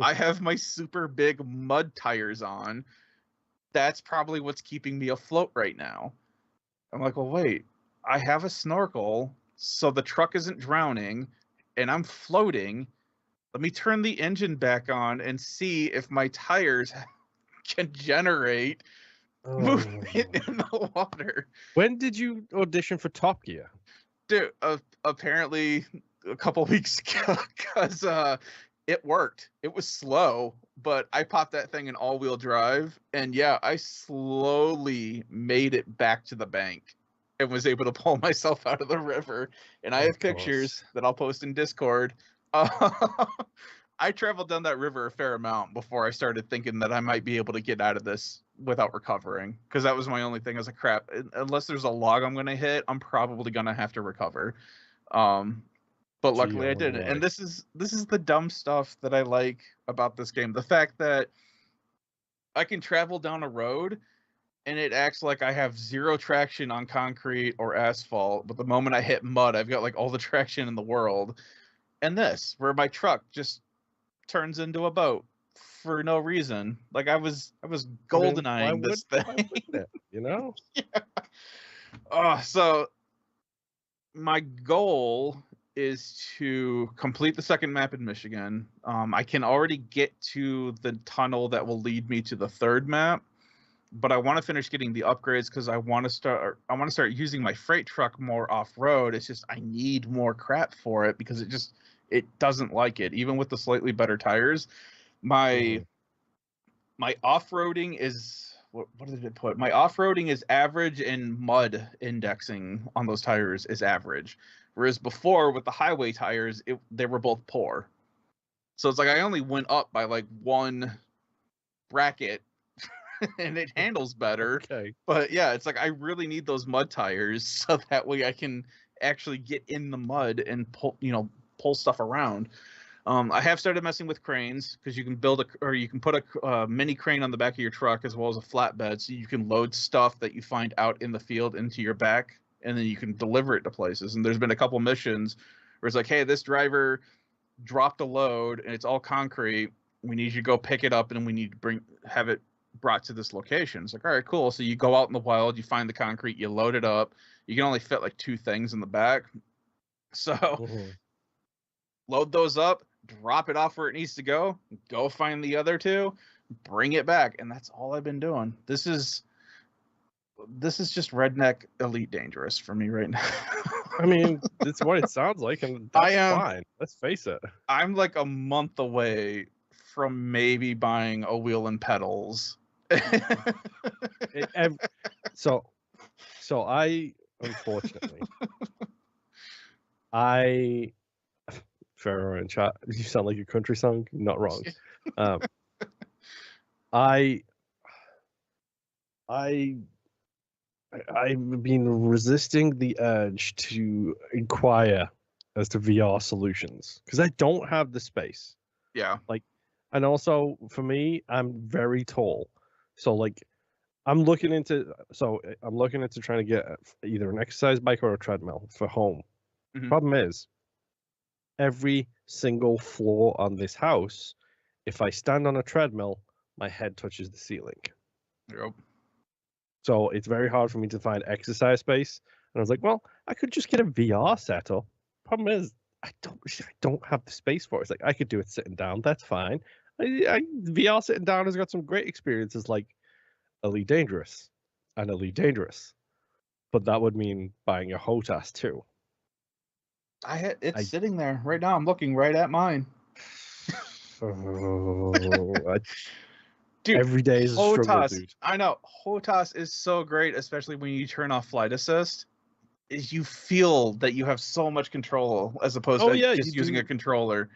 I have my super big mud tires on. That's probably what's keeping me afloat right now. I'm like, well, wait. I have a snorkel, so the truck isn't drowning, and I'm floating. Let me turn the engine back on and see if my tires can generate movement in the water. When did you audition for Top Gear? Dude, apparently a couple weeks ago, because it worked. It was slow, but I popped that thing in all-wheel drive, and yeah, I slowly made it back to the bank and was able to pull myself out of the river. And I have pictures that I'll post in Discord. I traveled down that river a fair amount before I started thinking that I might be able to get out of this without recovering, because that was my only thing. I was like, crap, unless there's a log I'm going to hit, I'm probably going to have to recover. But luckily I didn't. And this is the dumb stuff that I like about this game. The fact that I can travel down a road and it acts like I have zero traction on concrete or asphalt, but the moment I hit mud, I've got like all the traction in the world. And this, where my truck just turns into a boat for no reason. Like I was I mean, goldening this why thing. wouldn't it? You know? So my goal is to complete the second map in Michigan. I can already get to the tunnel that will lead me to the third map, but I want to finish getting the upgrades because I want to start using my freight truck more off road. It's just I need more crap for it because it doesn't like it. Even with the slightly better tires, my my off-roading is what did it put? My off-roading is average, and mud indexing on those tires is average. Whereas before with the highway tires, they were both poor. So it's like I only went up by like one bracket and it handles better. Okay. But yeah, it's like I really need those mud tires so that way I can actually get in the mud and pull stuff around. I have started messing with cranes because you can you can put a mini crane on the back of your truck as well as a flatbed, so you can load stuff that you find out in the field into your back, and then you can deliver it to places. And there's been a couple missions where it's like, hey, this driver dropped a load and it's all concrete. We need you to go pick it up, and we need to have it brought to this location. It's like, all right, cool. So you go out in the wild, you find the concrete, you load it up. You can only fit like 2 things in the back, so load those up, drop it off where it needs to go find the other 2, bring it back, and that's all I've been doing. This is just redneck elite dangerous for me right now. I mean, it's what it sounds like, and that's fine. Let's face it. I'm like a month away from maybe buying a wheel and pedals. So I, unfortunately, Pharaoh in chat, you sound like a country song. Not wrong. I've been resisting the urge to inquire as to VR solutions because I don't have the space. Yeah. And also for me, I'm very tall, so like I'm looking into trying to get either an exercise bike or a treadmill for home. Mhm. Problem is, every single floor on this house, if I stand on a treadmill, my head touches the ceiling. Yep. So it's very hard for me to find exercise space. And I was like, well, I could just get a VR setup. Problem is, I don't have the space for it. It's like I could do it sitting down. That's fine. VR sitting down has got some great experiences like Elite Dangerous and Elite Dangerous. But that would mean buying a HOTAS too. It's sitting there right now. I'm looking right at mine. Dude, every day is a struggle, dude. I know. HOTAS is so great, especially when you turn off flight assist. Is you feel that you have so much control as opposed to just using a controller.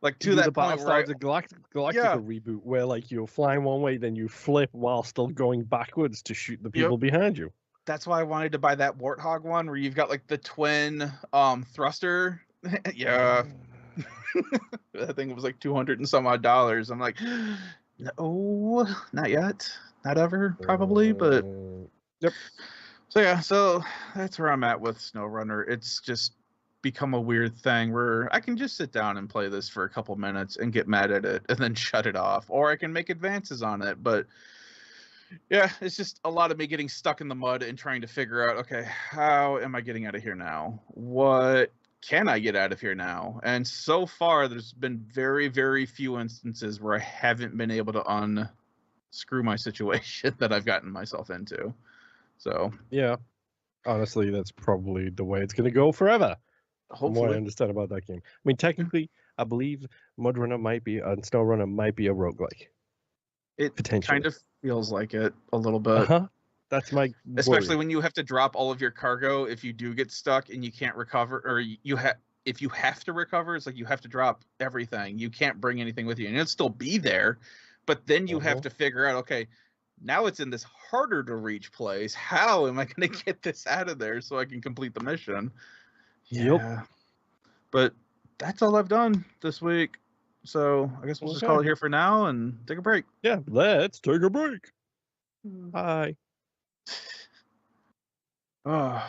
Like to that point where the Galactica reboot, where like you're flying one way, then you flip while still going backwards to shoot the people behind you. That's why I wanted to buy that Warthog one where you've got like the twin thruster. Yeah. I think it was like $200 and some odd. I'm like, no, not yet. Not ever, probably, but yep. So yeah, so that's where I'm at with Snowrunner. It's just become a weird thing where I can just sit down and play this for a couple minutes and get mad at it and then shut it off, or I can make advances on it. But yeah, it's just a lot of me getting stuck in the mud and trying to figure out, okay, how am I getting out of here now? What can I get out of here now? And so far, there's been very, very few instances where I haven't been able to unscrew my situation that I've gotten myself into. So yeah, honestly, that's probably the way it's going to go forever. Hopefully. From what I understand about that game. I mean, technically, I believe Mudrunner might be and Snowrunner might be a roguelike. It kind of feels like it a little bit. That's my especially worry. When you have to drop all of your cargo if you do get stuck and you can't recover, or if you have to recover, it's like you have to drop everything. You can't bring anything with you, and it'll still be there, but then you have to figure out, okay, now it's in this harder to reach place. How am I going to get this out of there so I can complete the mission? Yep. But that's all I've done this week. So I guess we'll just call it here for now and take a break. Yeah, let's take a break. Bye. Oh,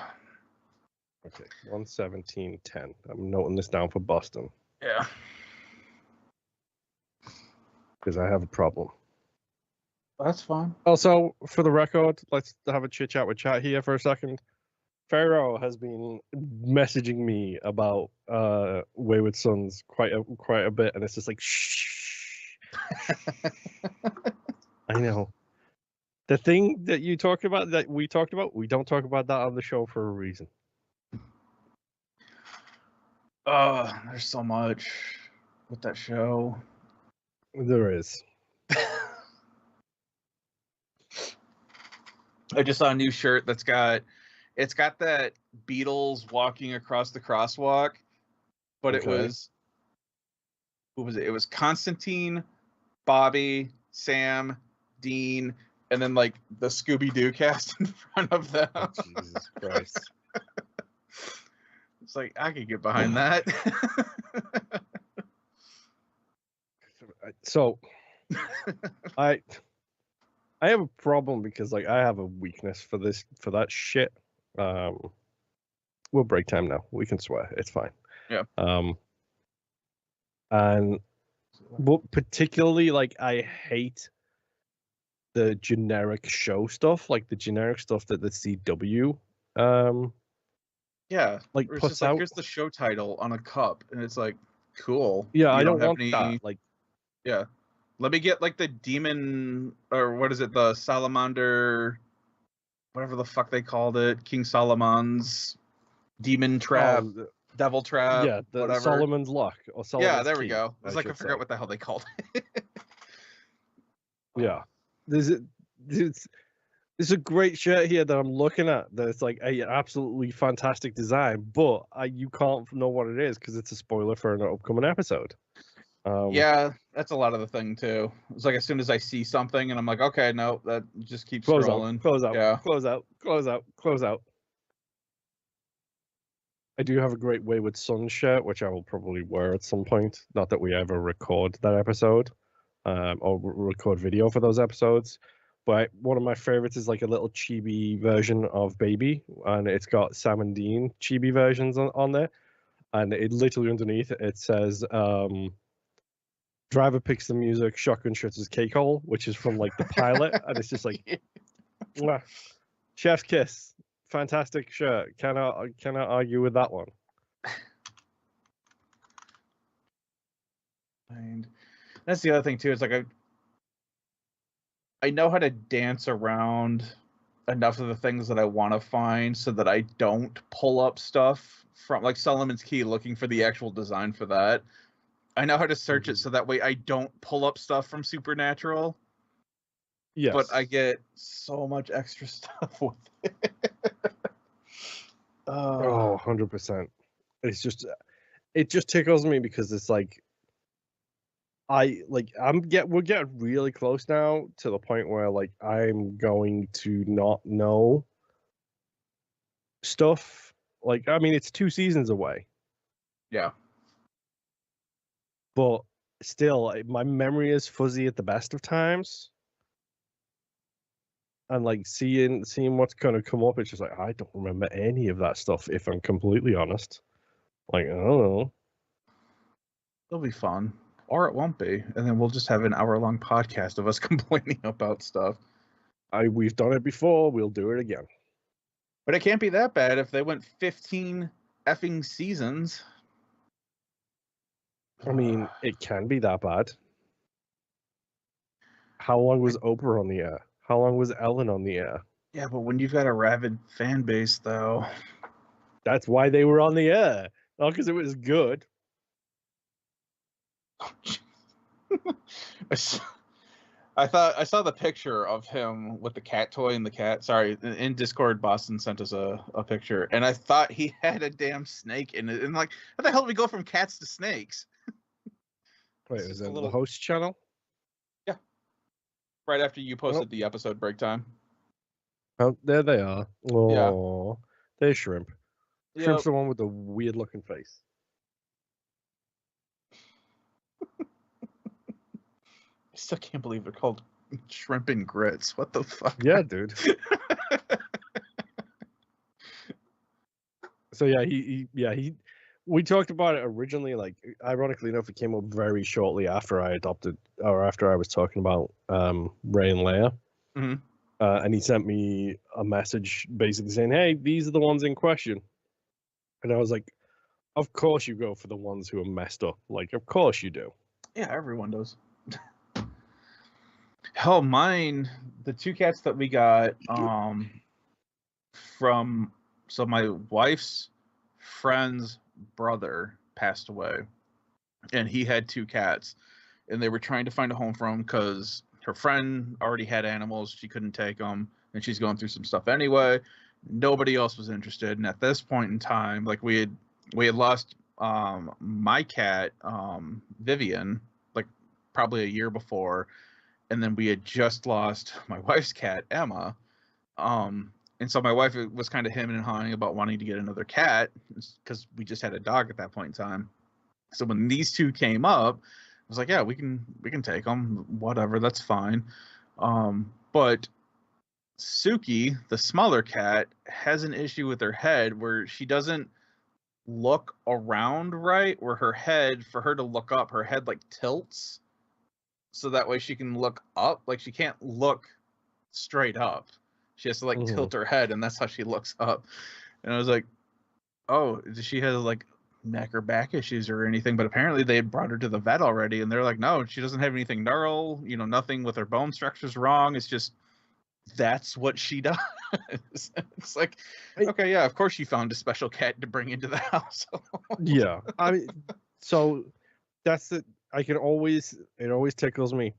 Okay, 117.10. I'm noting this down for Boston yeah. because I have a problem. That's fine. Also, for the record, let's have a chit chat with chat here for a second. Pharaoh has been messaging me about Wayward Sons quite a bit, and it's just like shh. I know. The thing that you talked about, that we talked about, we don't talk about that on the show for a reason. There's so much with that show. There is. I just saw a new shirt it's got that Beatles walking across the crosswalk, but it Okay. was, who was it? It was Constantine, Bobby, Sam, Dean, and then like the Scooby-Doo cast in front of them. Oh, Jesus Christ. It's like, I could get behind that. So, I have a problem because like I have a weakness for that shit. We'll break time now. We can swear. It's fine. Yeah. And but particularly like I hate the generic show stuff, like the generic stuff that the CW Yeah. like Or it's puts just like, out. here's the show title on a cup, and it's like, cool. Yeah, You I don't have want any... that. Like, Yeah. Let me get like the demon, or what is it, the salamander, whatever the fuck they called it, King Solomon's demon trap, devil trap, yeah, the whatever. Solomon's Luck or Solomon's Yeah, there we Key, go. It's like I should forgot say. what the hell they called it. Yeah, there's a great shirt here that I'm looking at. That's like a absolutely fantastic design, but you can't know what it is because it's a spoiler for an upcoming episode. Yeah, that's a lot of the thing too. It's like as soon as I see something and I'm like, okay, no, that just keeps Close scrolling. out, close out, Yeah. close out, close out, close out. I do have a great Wayward Son shirt, which I will probably wear at some point. Not that we ever record that episode, or record video for those episodes. But one of my favorites is like a little chibi version of Baby, and it's got Sam and Dean chibi versions on there. And it literally underneath it says, driver picks the music, shotgun shuts his cake hole, which is from like the pilot. And it's just like, mwah. Chef's kiss. Fantastic shirt. Cannot argue with that one. And that's the other thing too. It's like I know how to dance around enough of the things that I want to find so that I don't pull up stuff from like Solomon's Key looking for the actual design for that. I know how to search it so that way I don't pull up stuff from Supernatural. Yes. But I get so much extra stuff with it. Oh, 100%. It's just, it just tickles me because it's like, we're getting really close now to the point where like I'm going to not know stuff. Like, I mean, it's 2 seasons away, Yeah. but still, my memory is fuzzy at the best of times. And like seeing what's going to come up, it's just like I don't remember any of that stuff. If I'm completely honest, like I don't know. It'll be fun. Or it won't be. And then we'll just have an hour-long podcast of us complaining about stuff. We've done it before. We'll do it again. But it can't be that bad if they went 15 effing seasons. I mean, it can be that bad. How long was Oprah on the air? How long was Ellen on the air? Yeah, but when you've got a rabid fan base, though. That's why they were on the air. Not because it was good. I saw the picture of him with the cat toy and the cat. Sorry, in Discord, Boston sent us a picture, and I thought he had a damn snake in it. And like, how the hell did we go from cats to snakes? Wait, It's is just it a little- the host channel? Yeah. Right after you posted the episode break time. Oh, there they are. Oh, Yeah. There's Shrimp. Yep. Shrimp's the one with the weird looking face. I still can't believe they're called shrimp and grits. What the fuck? Yeah, dude. So yeah, he we talked about it originally, like ironically enough, it came up very shortly after I adopted or after I was talking about Ray and Leia. hmm And he sent me a message basically saying, "Hey, these are the ones in question." And I was like, "Of course you go for the ones who are messed up. Like, of course you do." Yeah, everyone does. Hell, mine, the two cats that we got from, so my wife's friend's brother passed away, and he had two cats, and they were trying to find a home for him because her friend already had animals, she couldn't take them, and she's going through some stuff anyway. Nobody else was interested, and at this point in time, like we had lost my cat Vivian, like probably a year before, and then we had just lost my wife's cat Emma. And so my wife was kind of hemming and hawing about wanting to get another cat because we just had a dog at that point in time. So when these two came up, I was like, yeah, we can take them, whatever, that's fine. But Suki, the smaller cat, has an issue with her head where she doesn't look around right, where her head, for her to look up, her head like tilts so that way she can look up. Like she can't look straight up. She has to like tilt her head, and that's how she looks up. And I was like, oh, does she have like neck or back issues or anything? But apparently they had brought her to the vet already, and they're like, no, she doesn't have anything neural, nothing with her bone structure's wrong. It's just that's what she does. It's like, okay, yeah, of course you found a special cat to bring into the house. Yeah, I mean, so that's it. It always tickles me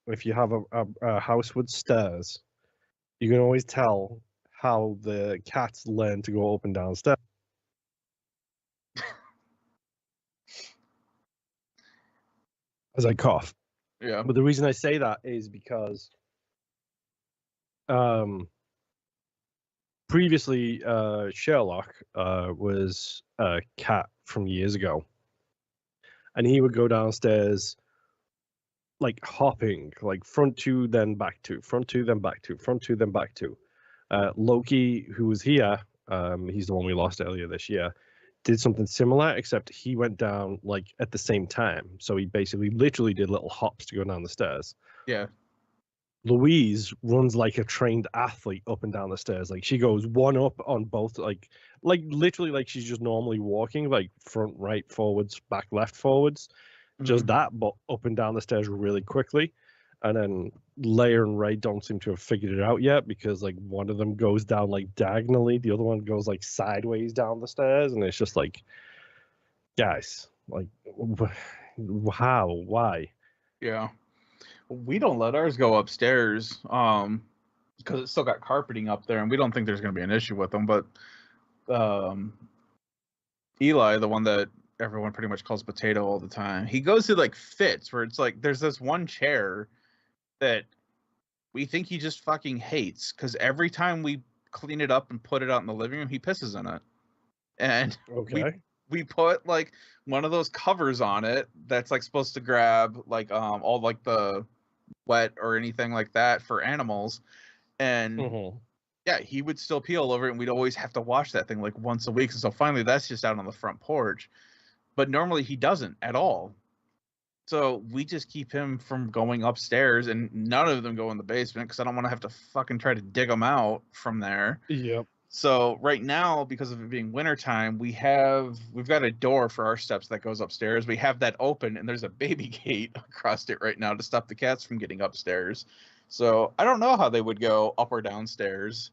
if you have a house with stairs. You can always tell how the cats learn to go up and down stairs. As I cough. Yeah. But the reason I say that is because previously Sherlock was a cat from years ago. And he would go downstairs like hopping, like front two, then back two, front two, then back two, front two, then back two. Loki, who was here, he's the one we lost earlier this year, did something similar, except he went down like at the same time. So he basically literally did little hops to go down the stairs. Yeah. Louise runs like a trained athlete up and down the stairs. Like she goes one up on both, like literally like she's just normally walking, like front, right, forwards, back, left, forwards. Just that, but up and down the stairs really quickly. And then Leia and Ray don't seem to have figured it out yet because like one of them goes down like diagonally, the other one goes like sideways down the stairs, and it's just like, guys, like, how, why? Yeah. We don't let ours go upstairs because it's still got carpeting up there, and we don't think there's going to be an issue with them. But Eli, the one that everyone pretty much calls Potato all the time, he goes through like fits where it's like there's this one chair that we think he just fucking hates because every time we clean it up and put it out in the living room, he pisses in it. And Okay. we put like one of those covers on it that's like supposed to grab like all like the wet or anything like that for animals, and yeah, he would still pee all over it, and we'd always have to wash that thing like once a week. And so finally that's just out on the front porch, but normally he doesn't at all. So we just keep him from going upstairs, and none of them go in the basement because I don't want to have to fucking try to dig them out from there. Yep. So right now, because of it being wintertime, we've got a door for our steps that goes upstairs. We have that open, and there's a baby gate across it right now to stop the cats from getting upstairs. So I don't know how they would go up or downstairs,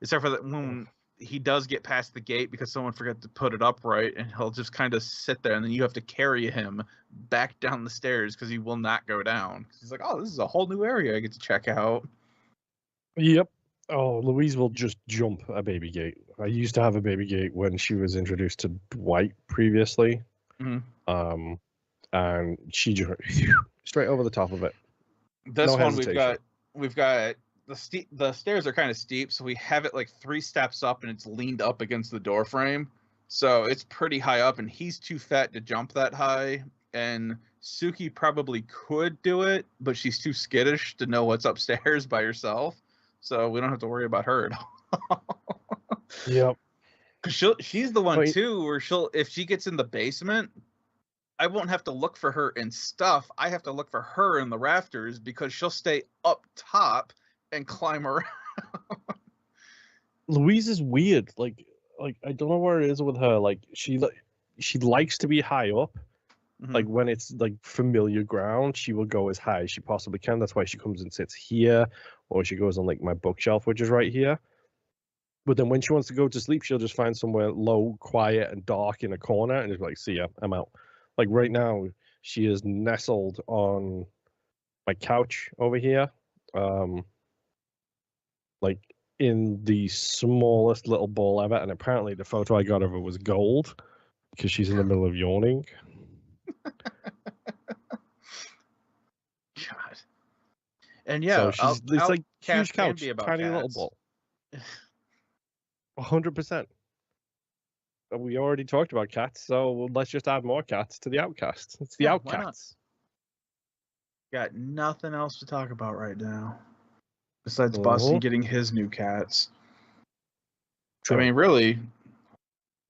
except for that when he does get past the gate because someone forgot to put it up right, and he'll just kind of sit there, and then you have to carry him back down the stairs because he will not go down. He's like, oh, this is a whole new area I get to check out. Yep. Oh, Louise will just jump a baby gate. I used to have a baby gate when she was introduced to Dwight previously. And she just straight over the top of it. This No one hesitation. we've got the stairs are kind of steep, so we have it like 3 steps up, and it's leaned up against the door frame. So it's pretty high up, and he's too fat to jump that high. And Suki probably could do it, but she's too skittish to know what's upstairs by herself. So we don't have to worry about her at all. Yep. Cause she's the one Wait. too, where if she gets in the basement, I won't have to look for her in stuff. I have to look for her in the rafters because she'll stay up top and climb around. Louise is weird. Like I don't know where it is with her. Like she likes to be high up. Like when it's like familiar ground, she will go as high as she possibly can. That's why she comes and sits here, or she goes on like my bookshelf, which is right here. But then when she wants to go to sleep, she'll just find somewhere low, quiet, and dark in a corner, and just be like, "See ya, I'm out." Like right now, she is nestled on my couch over here, like in the smallest little ball ever. And apparently, the photo I got of her was gold because she's in the middle of yawning. God. And yeah, so it's like huge couch, tiny little cats. ball. 100%. We already talked about cats, so let's just add more cats to the outcast. It's the Yeah, why not? outcasts. Got nothing else to talk about right now besides Bussy getting his new cats. True. I mean, really,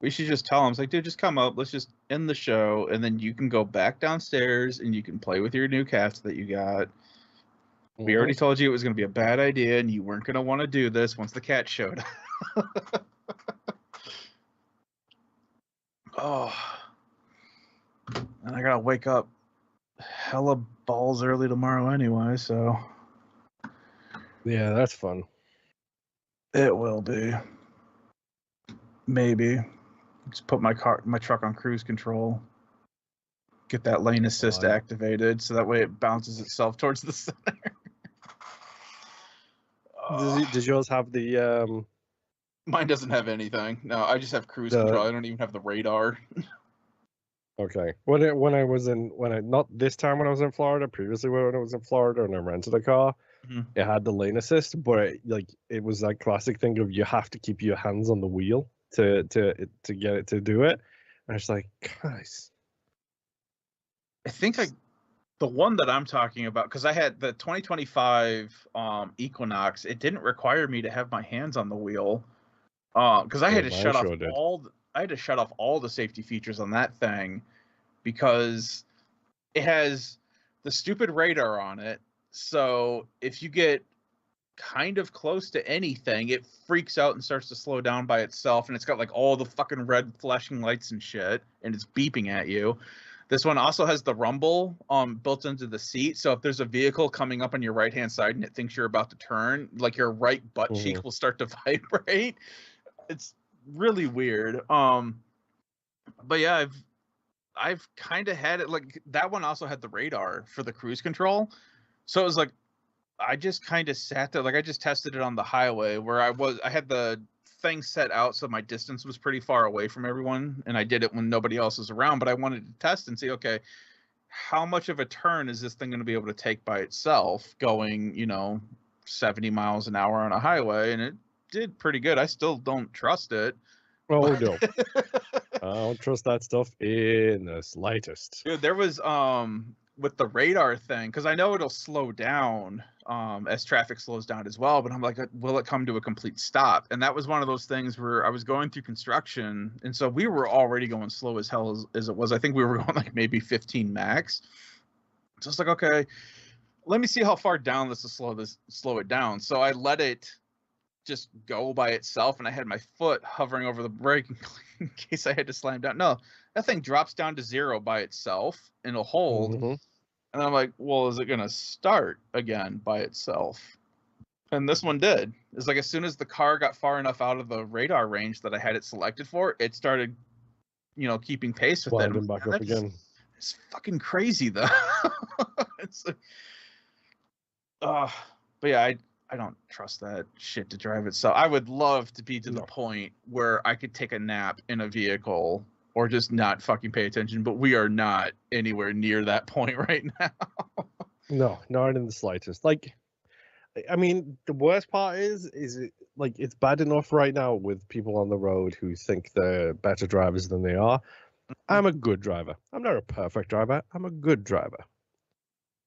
we should just tell him, it's like, dude, just come up. Let's just end the show, and then you can go back downstairs and you can play with your new cats that you got. We already told you it was going to be a bad idea, and you weren't going to want to do this once the cat showed up. Oh, and I gotta wake up hella balls early tomorrow anyway, so Yeah, that's fun. it will be. Maybe just put my truck on cruise control, get that lane assist activated, so that way it bounces itself towards the center. Does yours have the Mine doesn't have anything. No, I just have cruise control. I don't even have the radar. Okay. Not this time when I was in Florida, previously when I was in Florida and I rented a car, it had the lane assist, but it was that classic thing of you have to keep your hands on the wheel to get it to do it. And it's like, guys. I think the one that I'm talking about, because I had the 2025 Equinox, it didn't require me to have my hands on the wheel. Because I had to shut off all the safety features on that thing because it has the stupid radar on it. So if you get kind of close to anything, it freaks out and starts to slow down by itself, and it's got like all the fucking red flashing lights and shit, and it's beeping at you. This one also has the rumble built into the seat, so if there's a vehicle coming up on your right hand side and it thinks you're about to turn, like your right butt cheek will start to vibrate. It's really weird. But yeah, I've kind of had it, like that one also had the radar for the cruise control, so it was like I just kind of sat there, like I just tested it on the highway where I had the thing set out so my distance was pretty far away from everyone, and I did it when nobody else was around, but I wanted to test and see, okay, how much of a turn is this thing going to be able to take by itself going 70 miles an hour on a highway, and it did pretty good. I still don't trust it. Oh no. I don't trust that stuff in the slightest. Dude, there was with the radar thing, because I know it'll slow down as traffic slows down as well, but I'm like, will it come to a complete stop? And that was one of those things where I was going through construction, and so we were already going slow as hell as it was. I think we were going like maybe 15 max. So it's like, okay, let me see how far down this will slow it down. So I let it just go by itself, and I had my foot hovering over the brake in case I had to slam down. No, that thing drops down to 0 by itself and it'll hold. And I'm like, well, is it gonna start again by itself? And this one did. It's like as soon as the car got far enough out of the radar range that I had it selected for, it started keeping pace with it. Back up again. It's fucking crazy though. It's like, but yeah, I don't trust that shit to drive itself. I would love to be to the point where I could take a nap in a vehicle or just not fucking pay attention, but we are not anywhere near that point right now. No, not in the slightest. Like, I mean, the worst part is it like it's bad enough right now with people on the road who think they're better drivers than they are. I'm a good driver. I'm not a perfect driver. I'm a good driver.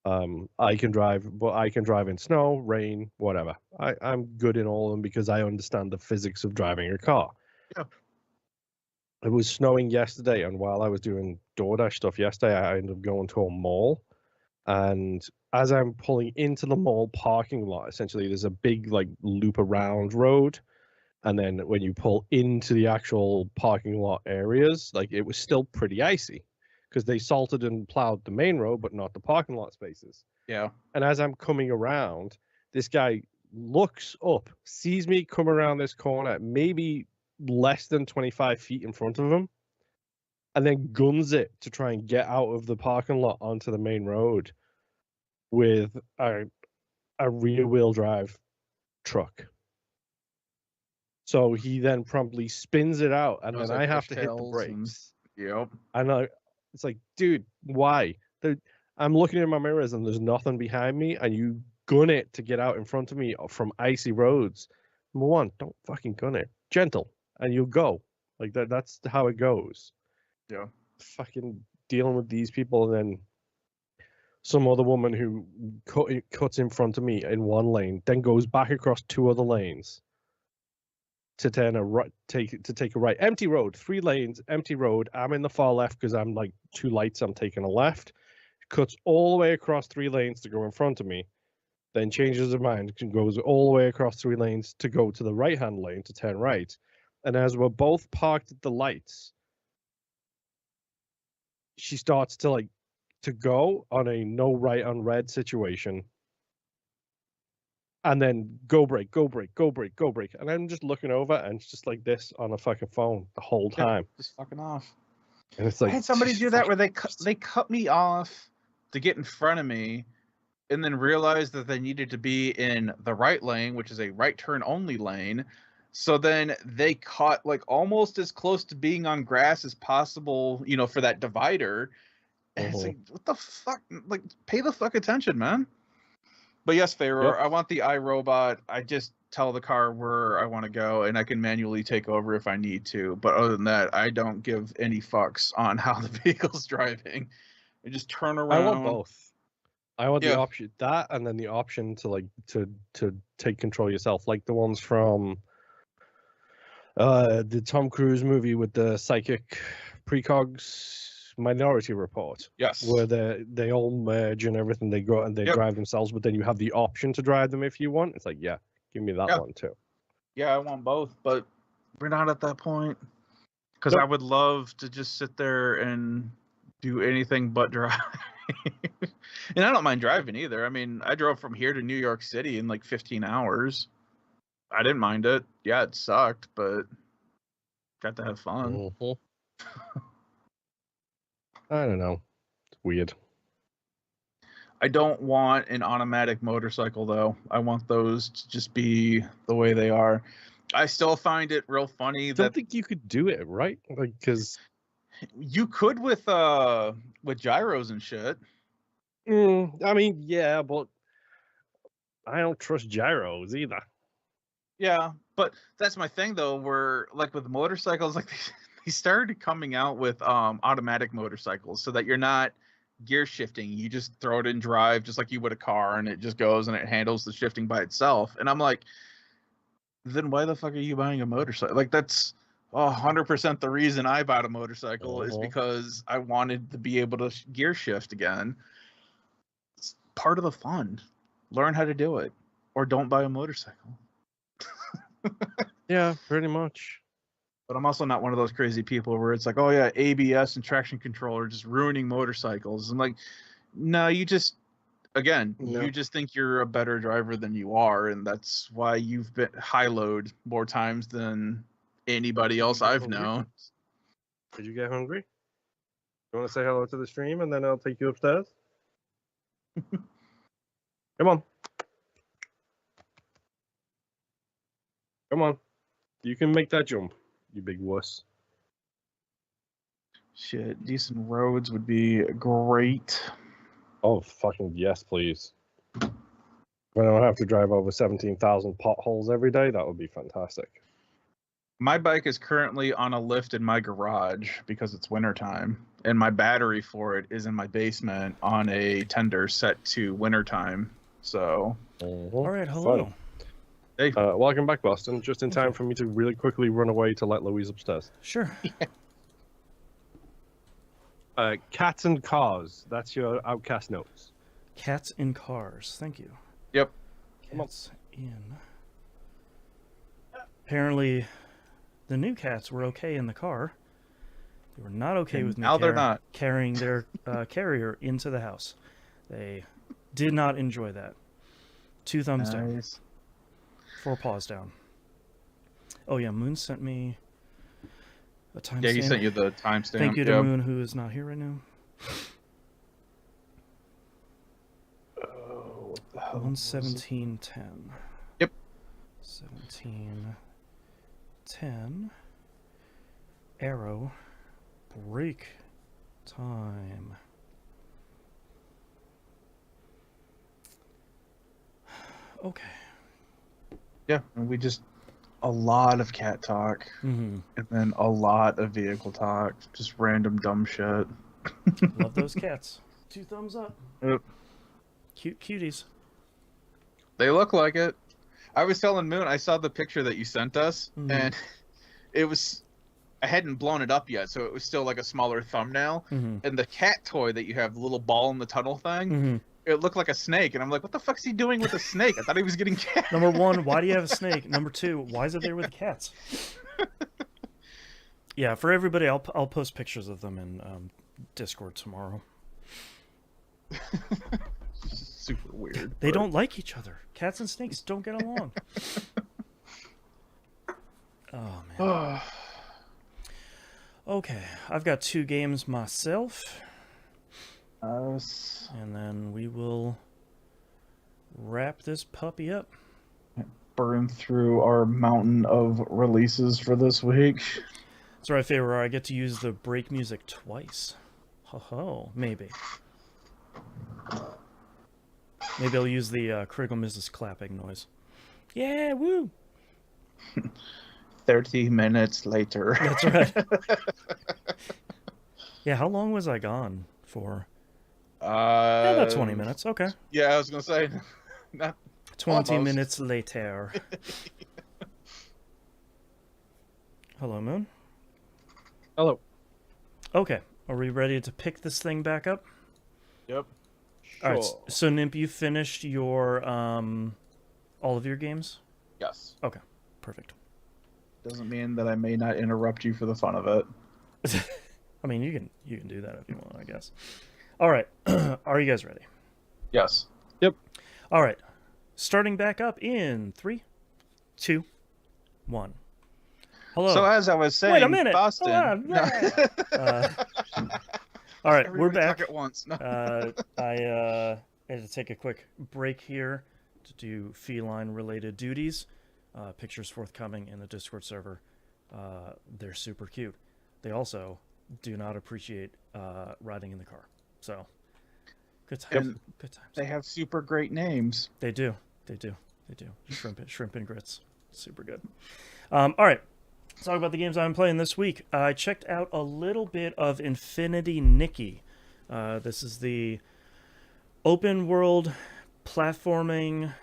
I can drive, but I can drive in snow, rain, whatever. I'm good in all of them because I understand the physics of driving a car. Yeah. It was snowing yesterday, and while I was doing DoorDash stuff yesterday, I ended up going to a mall. And as I'm pulling into the mall parking lot, essentially, there's a big like loop around road. And then when you pull into the actual parking lot areas, like it was still pretty icy because they salted and plowed the main road, but not the parking lot spaces. Yeah. And as I'm coming around, this guy looks up, sees me come around this corner, maybe less than 25 feet in front of him, and then guns it to try and get out of the parking lot onto the main road with a rear wheel drive truck. So he then promptly spins it out, and Those then like I have to hit the pushtails brakes. Yep. And it's like, dude, why? I'm looking in my mirrors and there's nothing behind me, and you gun it to get out in front of me from icy roads. Number one, don't fucking gun it. Gentle, and you'll go. Like that's how it goes. Yeah. Fucking dealing with these people, and then some other woman who cuts in front of me in one lane, then goes back across two other lanes to turn a right, take a right. Empty road, 3 lanes, empty road. I'm in the far left because I'm like 2 lights. I'm taking a left. Cuts all the way across 3 lanes to go in front of me. Then changes her mind and goes all the way across 3 lanes to go to the right-hand lane to turn right. And as we're both parked at the lights, she starts to go on a no right on red situation. And then go brake, go brake, go brake, go brake. And I'm just looking over, and it's just like this on a fucking phone the whole time. Just fucking off. And it's like, I had somebody do that where they cut me off to get in front of me, and then realized that they needed to be in the right lane, which is a right turn only lane. So then they caught like almost as close to being on grass as possible, for that divider. And it's like, what the fuck? Like, pay the fuck attention, man. But yes, Pharaoh, Yep. I want the iRobot. I just tell the car where I want to go, and I can manually take over if I need to. But other than that, I don't give any fucks on how the vehicle's driving. I just turn around. I want both. I want the Yeah. option that, and then the option to take control yourself, like the ones from the Tom Cruise movie with the psychic precogs Minority Report. Yes. Where they all merge and everything, they go and they drive themselves, but then you have the option to drive them if you want. It's like, yeah, give me that one too. Yeah, I want both, but we're not at that point. Because I would love to just sit there and do anything but drive. And I don't mind driving either. I mean, I drove from here to New York City in like 15 hours. I didn't mind it. Yeah, it sucked, but got to have fun. I don't know. It's weird. I don't want an automatic motorcycle, though. I want those to just be the way they are. I still find it real funny that... I don't think you could do it, right? Like, because... You could with gyros and shit. I mean, yeah, but I don't trust gyros either. Yeah, but that's my thing though. Where like with motorcycles, like they started coming out with automatic motorcycles, so that you're not gear shifting. You just throw it in drive, just like you would a car, and it just goes and it handles the shifting by itself. And I'm like, then why the fuck are you buying a motorcycle? Like that's 100% the reason I bought a motorcycle is because I wanted to be able to gear shift again. It's part of the fun. Learn how to do it, or don't buy a motorcycle. Yeah, pretty much. But I'm also not one of those crazy people where it's like, oh yeah, ABS and traction control are just ruining motorcycles. I'm like, no, you just think you're a better driver than you are, and that's why you've been high-load more times than anybody else I've known. Did you get hungry? You want to say hello to the stream, and then I'll take you upstairs? Come on. Come on. You can make that jump, you big wuss. Shit, decent roads would be great. Oh, fucking yes, please. If I don't have to drive over 17,000 potholes every day, that would be fantastic. My bike is currently on a lift in my garage because it's wintertime, and my battery for it is in my basement on a tender set to wintertime. So, All right, hello. hey, Welcome back, Boston. Just in time Okay. for me to really quickly run away to let Louise upstairs. Sure. Cats and cars. That's your outcast notes. Cats in cars. Thank you. yep. Cats in. Apparently, the new cats were okay in the car. They were not okay And with me now they're not. carrying their carrier into the house. They did not enjoy that. 2 thumbs down. Nice. 4 paws down. Oh yeah, Moon sent me a timestamp. Yeah, he sent you the timestamp. Thank you to Yep. Moon, who is not here right now. Oh, what the hell? 1:17:10. Yep. 17:10. Arrow. Break time. Okay. Yeah, and we just a lot of cat talk, Mm-hmm. and then a lot of vehicle talk, just random dumb shit. Love those cats. 2 thumbs up. Yep. Cute cuties. They look like it. I was telling Moon, I saw the picture that you sent us, Mhm. and it was, I hadn't blown it up yet, so it was still like a smaller thumbnail. Mm-hmm. And the cat toy that you have, the little ball in the tunnel thing, Mm-hmm. it looked like a snake. And I'm like, what the fuck's he doing with a snake? I thought he was getting cat. Number 1, why do you have a snake? Number 2, why is it there with the cats? Yeah, for everybody, I'll post pictures of them in Discord tomorrow. Super weird. They but- don't like each other. Cats and snakes don't get along. Oh man. Okay, I've got 2 games myself, and then we will wrap this puppy up. burn through our mountain of releases for this week. That's right, Favor. I get to use the break music twice. Ho ho, maybe. Maybe I'll use the critical Mrs. clapping noise. Yeah, woo! 30 minutes later. That's right. Yeah, how long was I gone for? About 20 minutes. Okay. Yeah, I was gonna say. Not 20 almost. minutes later. Hello, Moon. Hello. Okay, are we ready to pick this thing back up? Yep. All right. So, Nimp, you finished your all of your games? Yes. Okay, perfect. Doesn't mean that I may not interrupt you for the fun of it. I mean, you can do that if you want, I guess. All right. Are you guys ready? Yes. All right. Starting back up in 3, 2, 1. Hello. So as I was saying, Wait a minute. Boston. Hold on. All right, we're Everybody back. talk at once. No. I had to take a quick break here to do feline-related duties. Pictures forthcoming in the Discord server. They're super cute. They also do not appreciate riding in the car. So, good times. And Good times. They have super great names. They do. They do. They do. Shrimp and grits. Super good. All right. Let's talk about the games I'm playing this week. I checked out a little bit of Infinity Nikki. This is the open world platforming,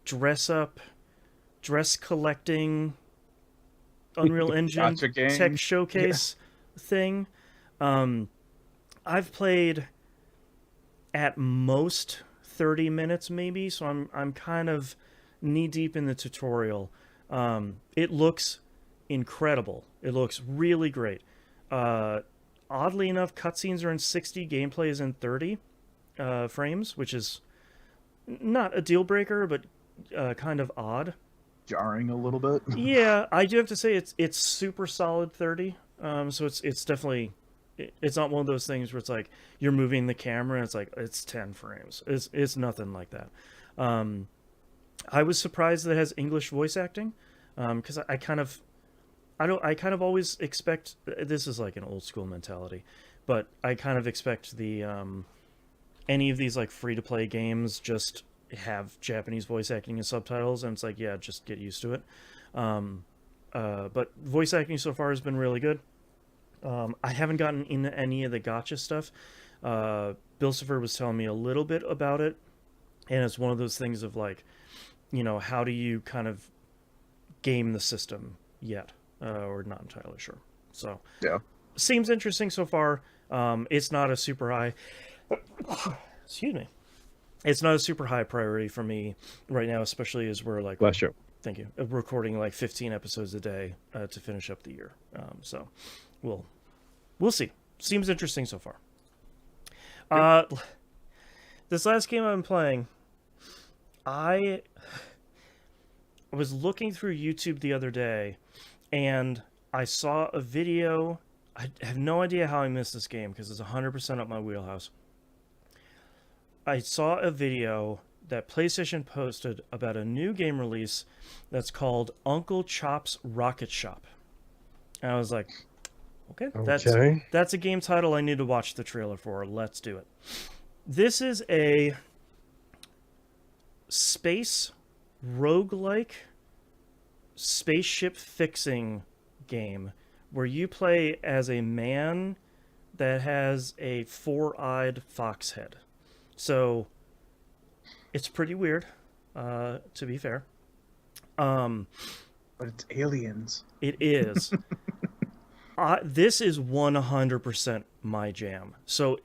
dress collecting, Unreal Engine Gotcha game. tech showcase thing. I've played at most 30 minutes maybe, so I'm kind of knee deep in the tutorial. It looks incredible. It looks really great. Oddly enough, cutscenes are in 60, gameplay is in 30 frames, which is not a deal breaker, but kind of odd. Jarring a little bit. Yeah, I do have to say it's super solid 30. So it's definitely, it's not one of those things where it's like you're moving the camera and it's like it's 10 frames. It's nothing like that. I was surprised that it has English voice acting, because I kind of always expect, this is like an old school mentality, but I kind of expect the any of these like free to play games just have Japanese voice acting and subtitles, and it's like, yeah, just get used to it. But voice acting so far has been really good. I haven't gotten into any of the gotcha stuff. Bilsifer was telling me a little bit about it, and it's one of those things of like, how do you kind of game the system yet? Or not entirely sure. So Yeah. seems interesting so far. It's not a super high. Excuse me. It's not a super high priority for me right now, especially as we're like, Bless you. thank you, recording like 15 episodes a day to finish up the year. So we'll see. Seems interesting so far. This last game I've been playing, I was looking through YouTube the other day, and I saw a video. I have no idea how I missed this game because it's 100% up my wheelhouse. I saw a video that PlayStation posted about a new game release that's called Uncle Chop's Rocket Shop. And I was like, okay, that's a game title I need to watch the trailer for. Let's do it. This is a space roguelike spaceship fixing game where you play as a man that has a four-eyed fox head. So it's pretty weird, to be fair. But it's aliens. It is. This is 100% my jam. So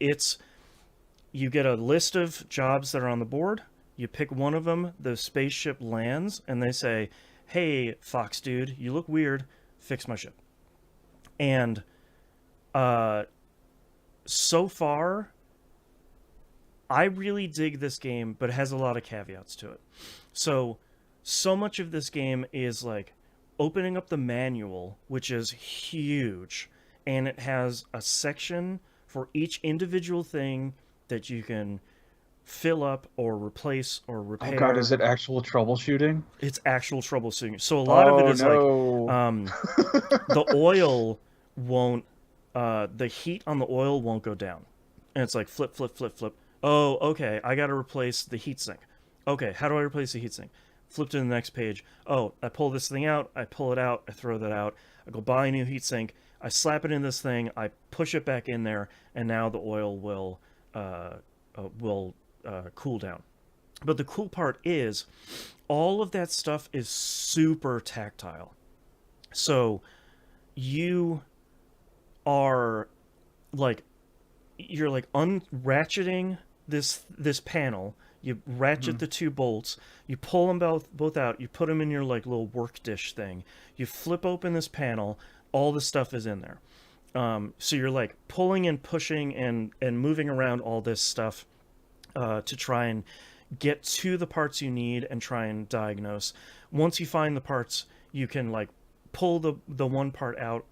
you get a list of jobs that are on the board. You pick one of them, the spaceship lands, and they say, hey, fox dude, you look weird, fix my ship. And so far, I really dig this game, but it has a lot of caveats to it. So much of this game is like opening up the manual, which is huge, and it has a section for each individual thing that you can fill up or replace or repair. Oh god, is it actual troubleshooting? It's actual troubleshooting. So a lot of it is like the oil won't the heat on the oil won't go down. And it's like flip, flip, flip, flip. Oh, okay, I got to replace the heatsink. Okay, how do I replace the heatsink? Flip to the next page. Oh, I pull this thing out, I pull it out, I throw that out. I go buy a new heatsink, I slap it in this thing, I push it back in there, and now the oil will cool down. But the cool part is all of that stuff is super tactile. So you are like unratcheting this panel. You ratchet the two bolts, you pull them both out, you put them in your like little work dish thing, you flip open this panel, all the stuff is in there. So you're like pulling and pushing and moving around all this stuff to try and get to the parts you need and try and diagnose. Once you find the parts, you can like pull the one part out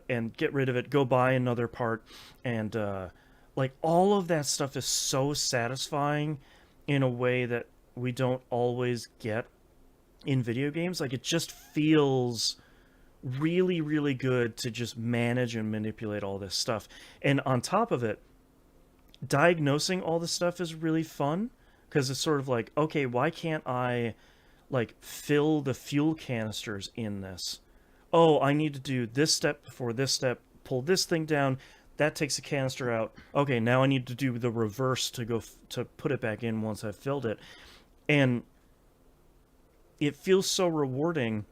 and get rid of it, go buy another part, and like all of that stuff is so satisfying in a way that we don't always get in video games. Like it just feels really, really good to just manage and manipulate all this stuff. And on top of it, diagnosing all this stuff is really fun because it's sort of like, okay, why can't I like fill the fuel canisters in this? Oh, I need to do this step before this step, pull this thing down, that takes a canister out. Okay, now I need to do the reverse to go to put it back in once I've filled it. And it feels so rewarding.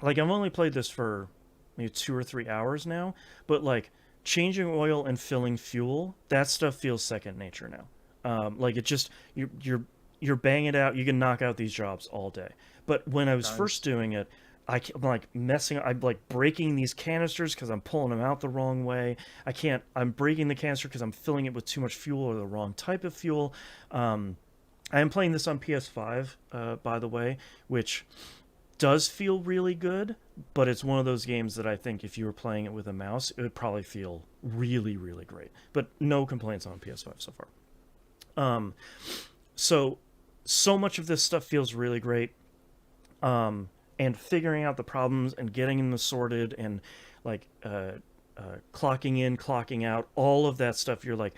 Like I've only played this for maybe 2 or 3 hours now, but like changing oil and filling fuel, that stuff feels second nature now. Like it just you're banging it out. You can knock out these jobs all day. But when I was first doing it, I'm like I'm like breaking these canisters because I'm pulling them out the wrong way. I'm breaking the canister because I'm filling it with too much fuel or the wrong type of fuel. I am playing this on PS5, by the way, which does feel really good, but it's one of those games that I think if you were playing it with a mouse, it would probably feel really, really great. But no complaints on PS5 so far. So much of this stuff feels really great. And figuring out the problems and getting them sorted and like clocking in, clocking out, all of that stuff. You're like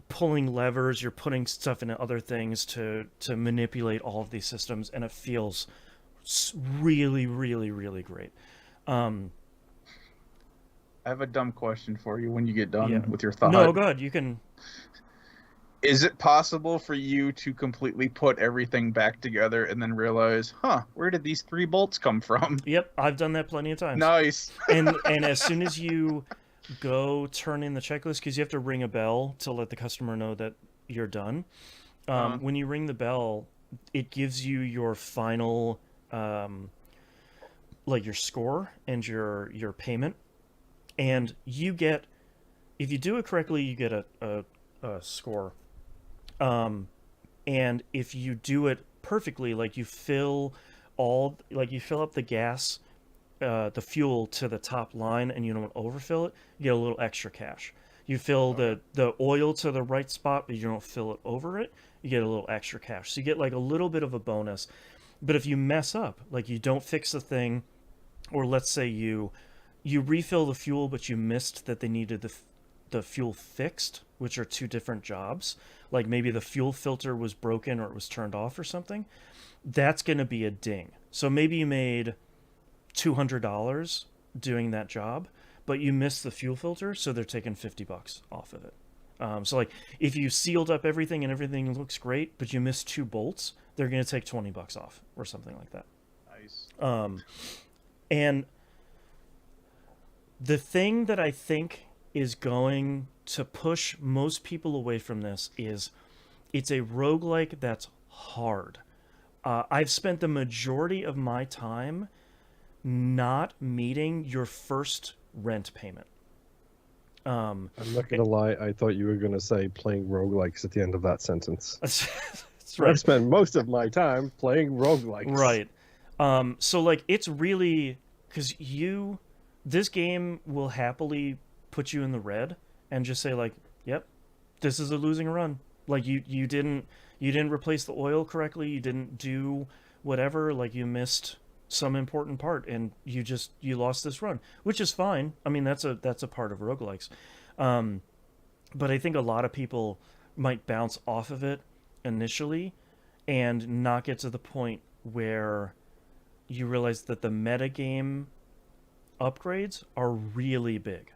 pulling levers, you're putting stuff into other things to manipulate all of these systems, and it feels really, really, really great. Um, I have a dumb question for you when you get done yeah. with your No, thought. go ahead. You can. Is it possible for you to completely put everything back together and then realize, huh, where did these 3 bolts come from? Yep, I've done that plenty of times. Nice. And as soon as you go turn in the checklist, because you have to ring a bell to let the customer know that you're done. When you ring the bell, it gives you your final, like your score and your payment, and you get, if you do it correctly, you get a score. And if you do it perfectly, like you fill up the gas, the fuel to the top line, and you don't overfill it, you get a little extra cash. You fill the oil to the right spot, but you don't fill it over it, you get a little extra cash. So you get like a little bit of a bonus. But if you mess up, like you don't fix the thing, or let's say you refill the fuel, but you missed that they needed the fuel fixed, which are two different jobs. Like maybe the fuel filter was broken or it was turned off or something. That's going to be a ding. So maybe you made $200 doing that job, but you missed the fuel filter, so they're taking $50 off of it. So like if you sealed up everything and everything looks great, but you missed 2 bolts, they're going to take $20 off or something like that. Nice. And the thing that I think is going to push most people away from this is it's a roguelike that's hard. I've spent the majority of my time not meeting your first rent payment. I'm not gonna lie, I thought you were gonna say playing roguelikes at the end of that sentence. That's right. I've spent most of my time playing roguelikes. Right. So like it's really because this game will happily put you in the red and just say like, yep, this is a losing run. Like you didn't replace the oil correctly, you didn't do whatever, like you missed some important part and you lost this run, which is fine. I mean, that's a part of roguelikes. But I think a lot of people might bounce off of it initially and not get to the point where you realize that the metagame upgrades are really big.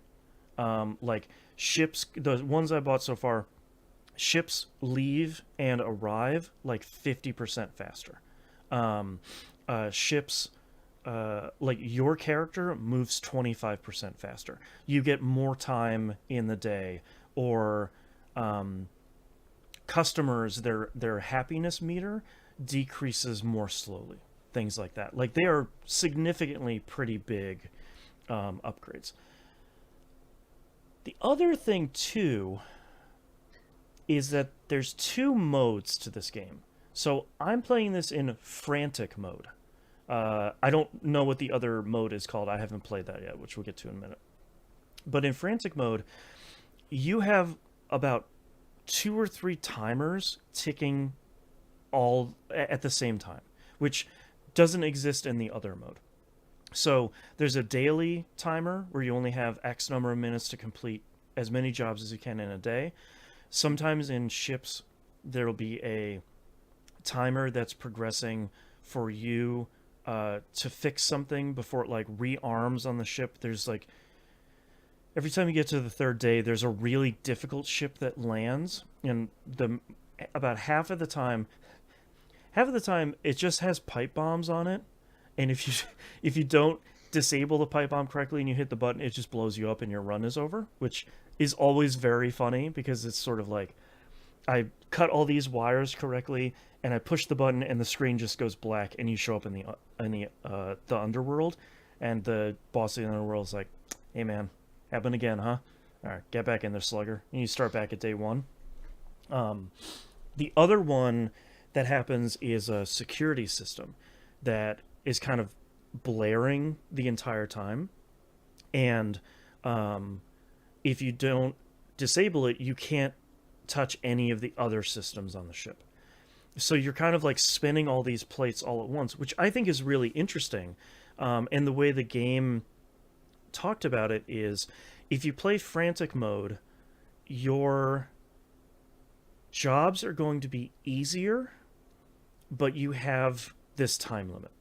Like ships, the ones I bought so far, ships leave and arrive like 50% faster. Ships, like your character moves 25% faster. You get more time in the day, or customers, their happiness meter decreases more slowly. Things like that. Like they are significantly pretty big upgrades. The other thing too is that there's 2 modes to this game. So I'm playing this in frantic mode. I don't know what the other mode is called. I haven't played that yet, which we'll get to in a minute. But in frantic mode, you have about 2 or 3 timers ticking all at the same time, which doesn't exist in the other mode. So there's a daily timer where you only have X number of minutes to complete as many jobs as you can in a day. Sometimes in ships, there will be a timer that's progressing for you to fix something before it like rearms on the ship. There's like every time you get to the 3rd day, there's a really difficult ship that lands, and about half of the time it just has pipe bombs on it, and if you don't disable the pipe bomb correctly and you hit the button, it just blows you up and your run is over, which is always very funny because it's sort of like I cut all these wires correctly and I push the button and the screen just goes black and you show up in the underworld, and the boss of the underworld is like, "Hey man, happened again, huh? All right, get back in there, slugger." And you start back at day 1. The other one that happens is a security system that is kind of blaring the entire time, and if you don't disable it, you can't touch any of the other systems on the ship. So you're kind of like spinning all these plates all at once, which I think is really interesting. And the way the game talked about it is if you play frantic mode, your jobs are going to be easier, but you have this time limit.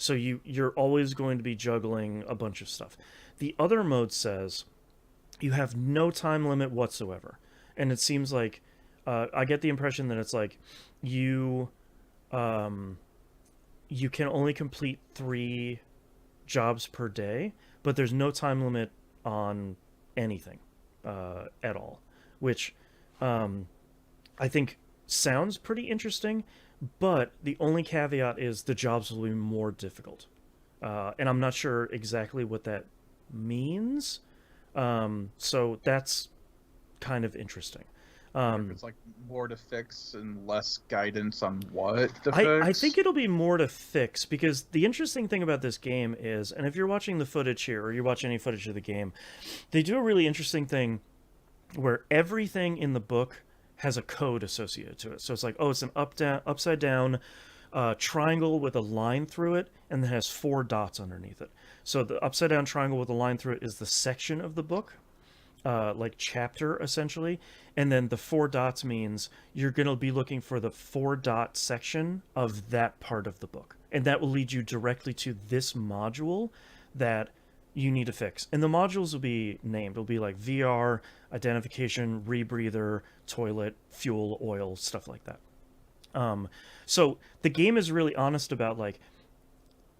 So you're always going to be juggling a bunch of stuff. The other mode says you have no time limit whatsoever, and it seems like I get the impression that it's like you you can only complete 3 jobs per day, but there's no time limit on anything at all, which I think sounds pretty interesting, but the only caveat is the jobs will be more difficult. And I'm not sure exactly what that means. So that's kind of interesting. If it's like more to fix and less guidance on what to I fix. think it'll be more to fix, because the interesting thing about this game is, and if you're watching the footage here or you watch any footage of the game, they do a really interesting thing where everything in the book has a code associated to it. So it's like, oh, it's an upside down triangle with a line through it, and then has 4 dots underneath it. So the upside down triangle with a line through it is the section of the book, like chapter essentially, and then the 4 dots means you're going to be looking for the 4 dot section of that part of the book, and that will lead you directly to this module that you need to fix. And the modules will be named. It'll be like VR, identification, rebreather, toilet, fuel, oil, stuff like that. So the game is really honest about, like,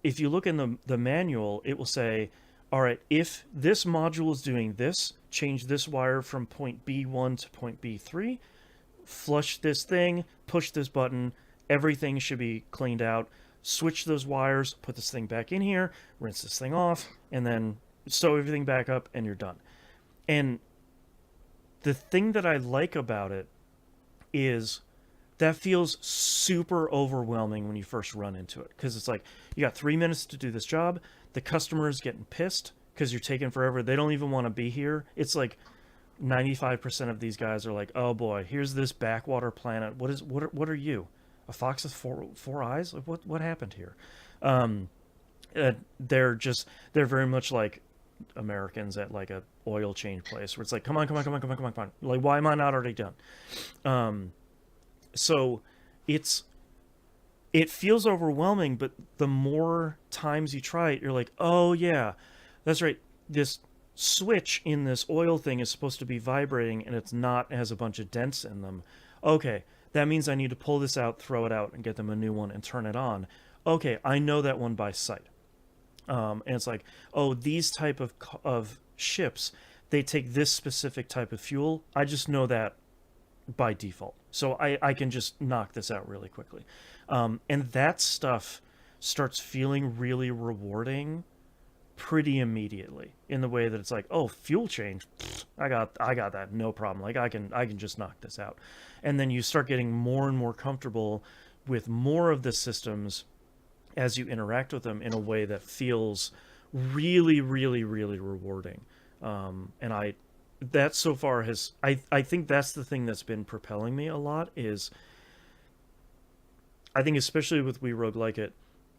if you look in the manual, it will say, all right, if this module is doing this, change this wire from point B1 to point B3, flush this thing, push this button, everything should be cleaned out, switch those wires, put this thing back in here, rinse this thing off, and then sew everything back up, and you're done. And the thing that I like about it is that feels super overwhelming when you first run into it, because it's like, you got 3 minutes to do this job, the customer's getting pissed because you're taking forever, they don't even want to be here. It's like 95% of these guys are like, oh boy, here's this backwater planet, what are you, a fox with four eyes? Like, what happened here? They're very much like Americans at like a oil change place, where it's like, come on, like, why am I not already done? So it feels overwhelming, but the more times you try it, you're like, oh yeah, that's right, this switch in this oil thing is supposed to be vibrating, and it's not, it has a bunch of dents in them. Okay, that means I need to pull this out, throw it out, and get them a new one and turn it on. Okay, I know that one by sight. And it's like, oh, these type of ships, they take this specific type of fuel. I just know that by default. So I can just knock this out really quickly. And that stuff starts feeling really rewarding pretty immediately, in the way that it's like, oh, fuel change, I got that, no problem. Like, I can just knock this out. And then you start getting more and more comfortable with more of the systems as you interact with them in a way that feels really, really, really rewarding. And that so far has, I think that's the thing that's been propelling me a lot, is I think especially with We Roguelike It,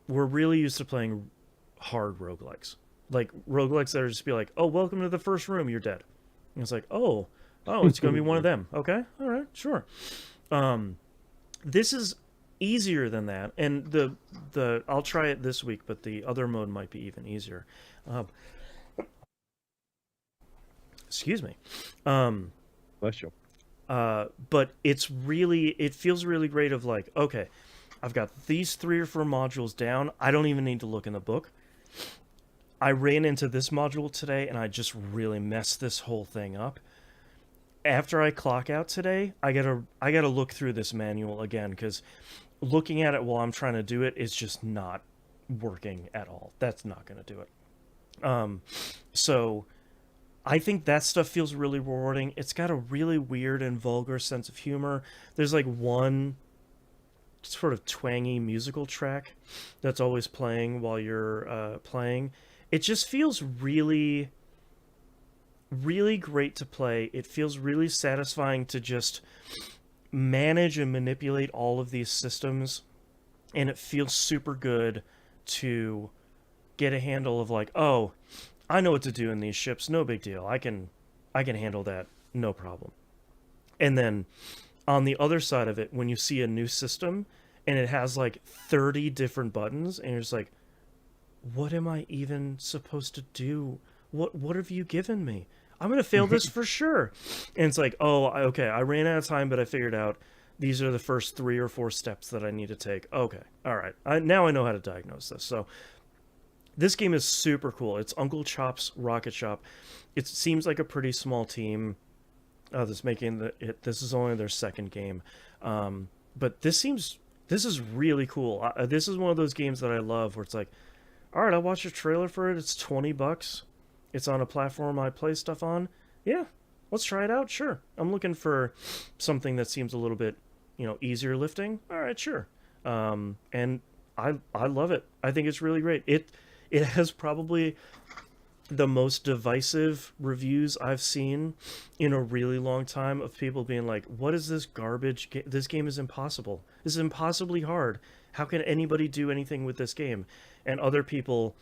we're really used to playing hard roguelikes. Like roguelikes that are just be like, oh, welcome to the first room, you're dead. And it's like, oh, it's going to be one of them. Okay, all right, sure. This is easier than that, and the I'll try it this week, but the other mode might be even easier. Excuse me. Bless you. But it feels really great of like, okay, I've got these 3 or 4 modules down. I don't even need to look in the book. I ran into this module today, and I just really messed this whole thing up. After I clock out today, I gotta look through this manual again, because looking at it while I'm trying to do it is just not working at all. That's not going to do it. So I think that stuff feels really rewarding. It's got a really weird and vulgar sense of humor. There's like one sort of twangy musical track that's always playing while you're playing. It just feels really, really great to play. It feels really satisfying to just manage and manipulate all of these systems, and it feels super good to get a handle of like, oh, I know what to do in these ships, no big deal, I can handle that, no problem. And then on the other side of it, when you see a new system and it has like 30 different buttons, and you're just like, what am I even supposed to do? What have you given me? I'm going to fail this for sure. And it's like, oh, okay, I ran out of time, but I figured out these are the first 3 or 4 steps that I need to take. Okay, all right. Now I know how to diagnose this. So this game is super cool. It's Uncle Chop's Rocket Shop. It seems like a pretty small team that's making this is only their second game. But this is really cool. This is one of those games that I love where it's like, all right, I watched a trailer for it. It's $20. It's on a platform I play stuff on. Yeah, let's try it out. Sure. I'm looking for something that seems a little bit, easier lifting. All right, sure. And I love it. I think it's really great. It has probably the most divisive reviews I've seen in a really long time of people being like, what is this garbage? This game is impossible. This is impossibly hard. How can anybody do anything with this game? And other people,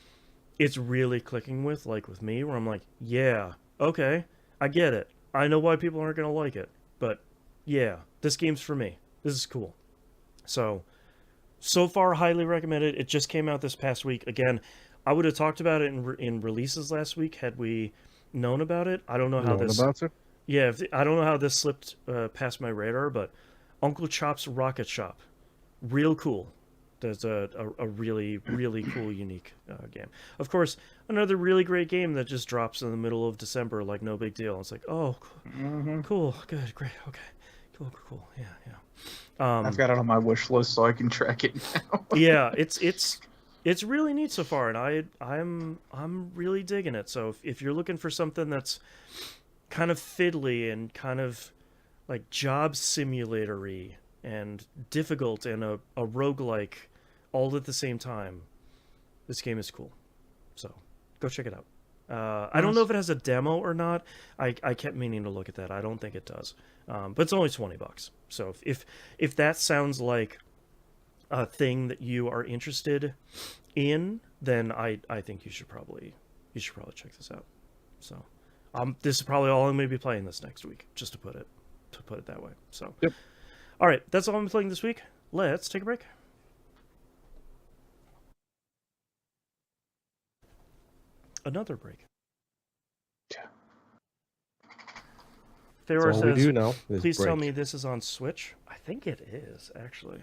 it's really clicking with, like with me, where I'm like, yeah, okay, I get it. I know why people aren't going to like it. But yeah, this game's for me. This is cool. So far, highly recommended. It just came out this past week. Again, I would have talked about it in releases last week had we known about it. I don't know how this... Yeah, I don't know how this slipped past my radar, but Uncle Chop's Rocket Shop. Real cool. There's a really, really cool, unique game. Of course, another really great game that just drops in the middle of December, like no big deal. It's like, oh, cool, good, great, okay. Cool, yeah. I've got it on my wish list so I can track it now. Yeah, it's really neat so far, and I'm really digging it. So if you're looking for something that's kind of fiddly and kind of like job simulatory and difficult and a roguelike all at the same time, this game is cool. So go check it out. I don't know if it has a demo or not. I kept meaning to look at that. I don't think it does. But it's only $20. So if that sounds like a thing that you are interested in, then I think you should probably check this out. So this is probably all I'm going to be playing this next week, just to put it that way. So yep. All right, that's all I'm playing this week. Let's take a break. Another break. Theor says, we do now please break. Tell me this is on Switch. I think it is, actually.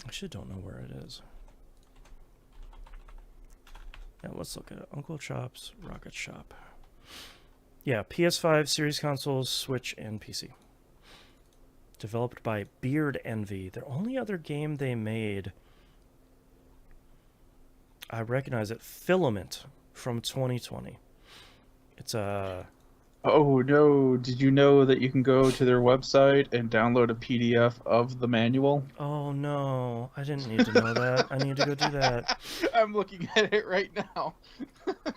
Actually, don't know where it is. Yeah, let's look at it. Uncle Chop's Rocket Shop. Yeah, PS5, Series consoles, Switch, and PC. Developed by Beard Envy. The only other game they made, I recognize it, Filament from 2020. It's a... Oh no, did you know that you can go to their website and download a PDF of the manual? Oh no, I didn't need to know that. I need to go do that. I'm looking at it right now.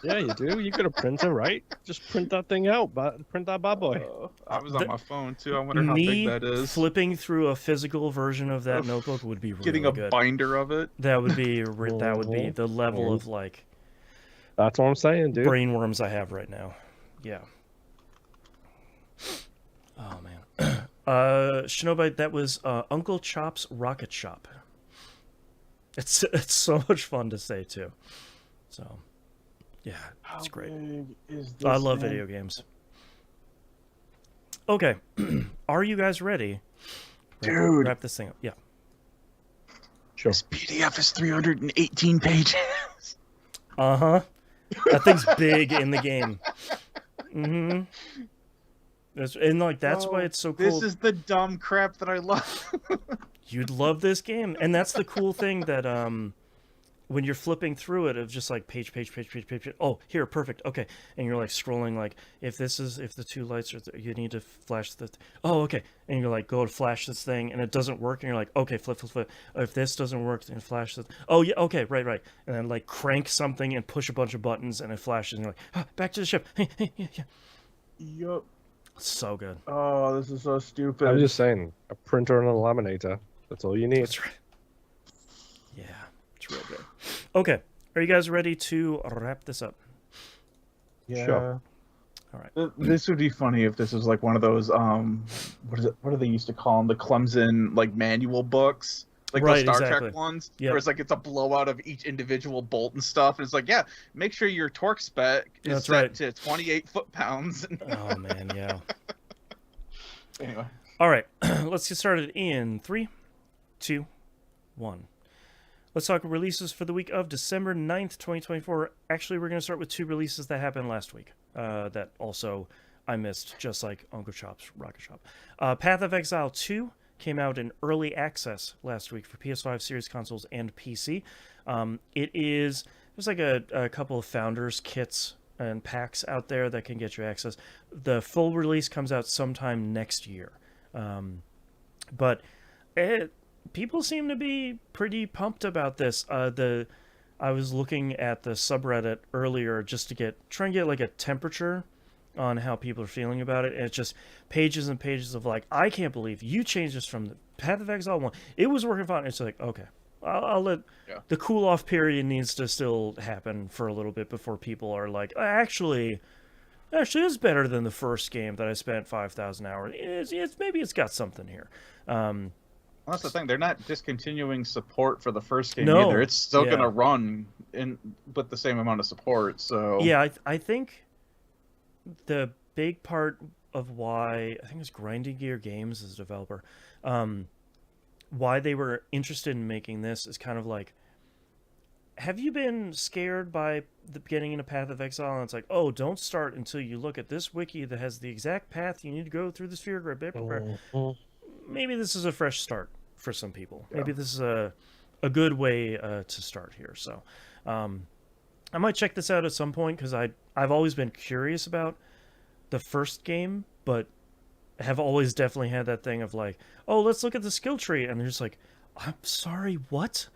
Yeah, you do. You could have printed, right? Just print that thing out, print that bad boy. I was on my phone too. I wonder how big that is. Flipping through a physical version of that notebook would be really Getting a good. binder of it. That would be the level of like. That's what I'm saying, dude. Brainworms I have right now. Yeah. Oh man. Shinobi, that was Uncle Chop's Rocket Shop. It's so much fun to say too. So yeah, it's great. I love video games. Okay. Are you guys ready? Dude. Wrap this thing up. Yeah. Sure. This PDF is 318 pages. Uh-huh. That thing's big in the game. Mm-hmm. That's why it's so cool. This is the dumb crap that I love. You'd love this game. And that's the cool thing that when you're flipping through it, of just like page. Oh, here, perfect. Okay. And you're like scrolling, like if the two lights are you need to flash the oh, okay. And you're like, go to flash this thing and it doesn't work and you're like, okay, flip. If this doesn't work, then flash this. Oh yeah, okay, right. And then like crank something and push a bunch of buttons and it flashes and you're like, back to the ship. Hey, yeah. Yup. So good. Oh, this is so stupid. I'm just saying, a printer and a laminator. That's all you need. That's right. Yeah, it's real good. Okay, are you guys ready to wrap this up? Yeah. Sure. All right. This would be funny if this was like one of those what do they used to call them, the Clemson like manual books. like Right, those Star exactly. Trek ones, Yep. where it's like it's a blowout of each individual bolt and stuff. And it's like, yeah, make sure your torque spec is That's set right. to 28 foot-pounds. Oh man, yeah. Anyway, All right, let's get started in 3, 2, 1. Let's talk releases for the week of December 9th, 2024. Actually, we're going to start with 2 releases that happened last week that also I missed, just like Uncle Chop's Rocket Shop. Path of Exile 2 came out in early access last week for PS5, Series consoles, and PC. There's like a couple of Founders kits and packs out there that can get you access. The full release comes out sometime next year. But people seem to be pretty pumped about this. I was looking at the subreddit earlier just to try and get like a temperature on how people are feeling about it. And it's just pages and pages of like, I can't believe you changed this from the Path of Exile 1. It was working fine. It's like, okay, I'll let the cool off period needs to still happen for a little bit before people are like, actually it's better than the first game that I spent 5,000 hours. Maybe it's got something here. well, that's the thing. They're not discontinuing support for the first game No. either. It's still Yeah. going to run with the same amount of support. So Yeah, I think the big part of why I think it was Grinding Gear Games as a developer, why they were interested in making this is kind of like, have you been scared by the beginning in a Path of Exile? And it's like, oh, don't start until you look at this wiki that has the exact path you need to go through the sphere grid. Maybe this is a fresh start for some people. Yeah. Maybe this is a good way to start here. So I might check this out at some point because I've always been curious about the first game, but have always definitely had that thing of like, oh, let's look at the skill tree. And they're just like, I'm sorry, what?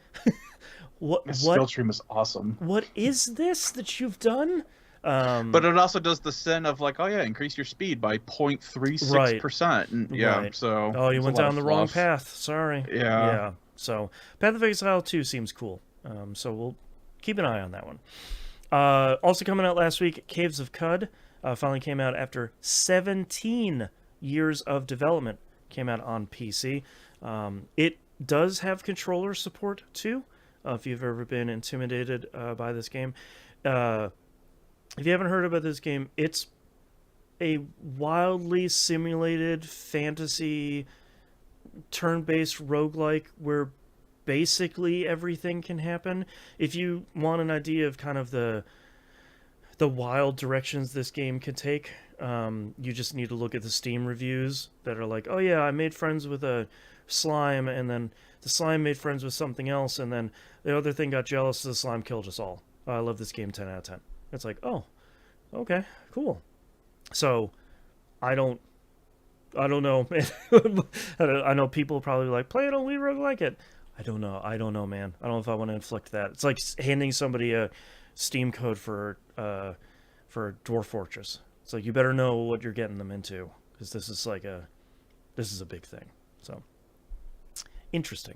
the skill tree was awesome. What is this that you've done? But it also does the sin of like, oh yeah, increase your speed by 0.36%. And yeah, Right. so Oh, you it's a went lot down of the wrong fluff. path. Sorry. Yeah. So Path of Exile 2 seems cool. So we'll keep an eye on that one. Also coming out last week, Caves of Cud finally came out after 17 years of development. Came out on PC. It does have controller support too. If you've ever been intimidated by this game. If you haven't heard about this game, it's a wildly simulated fantasy turn-based roguelike where basically everything can happen. If you want an idea of kind of the wild directions this game can take, you just need to look at the Steam reviews that are like, oh yeah, I made friends with a slime, and then the slime made friends with something else, and then the other thing got jealous, so the slime killed us all. I love this game 10 out of 10. It's like, oh, okay, cool. So, I don't know, man. I know people probably like, play it on Wii roguelike it. I don't know, man. I don't know if I want to inflict that. It's like handing somebody a Steam code for Dwarf Fortress. It's like, you better know what you're getting them into, because this is a big thing. So, interesting.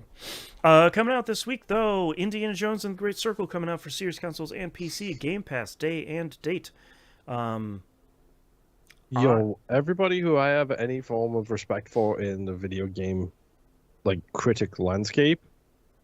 Coming out this week, though, Indiana Jones and the Great Circle coming out for Series consoles and PC. Game Pass day and date. Everybody who I have any form of respect for in the video game, like, critic landscape,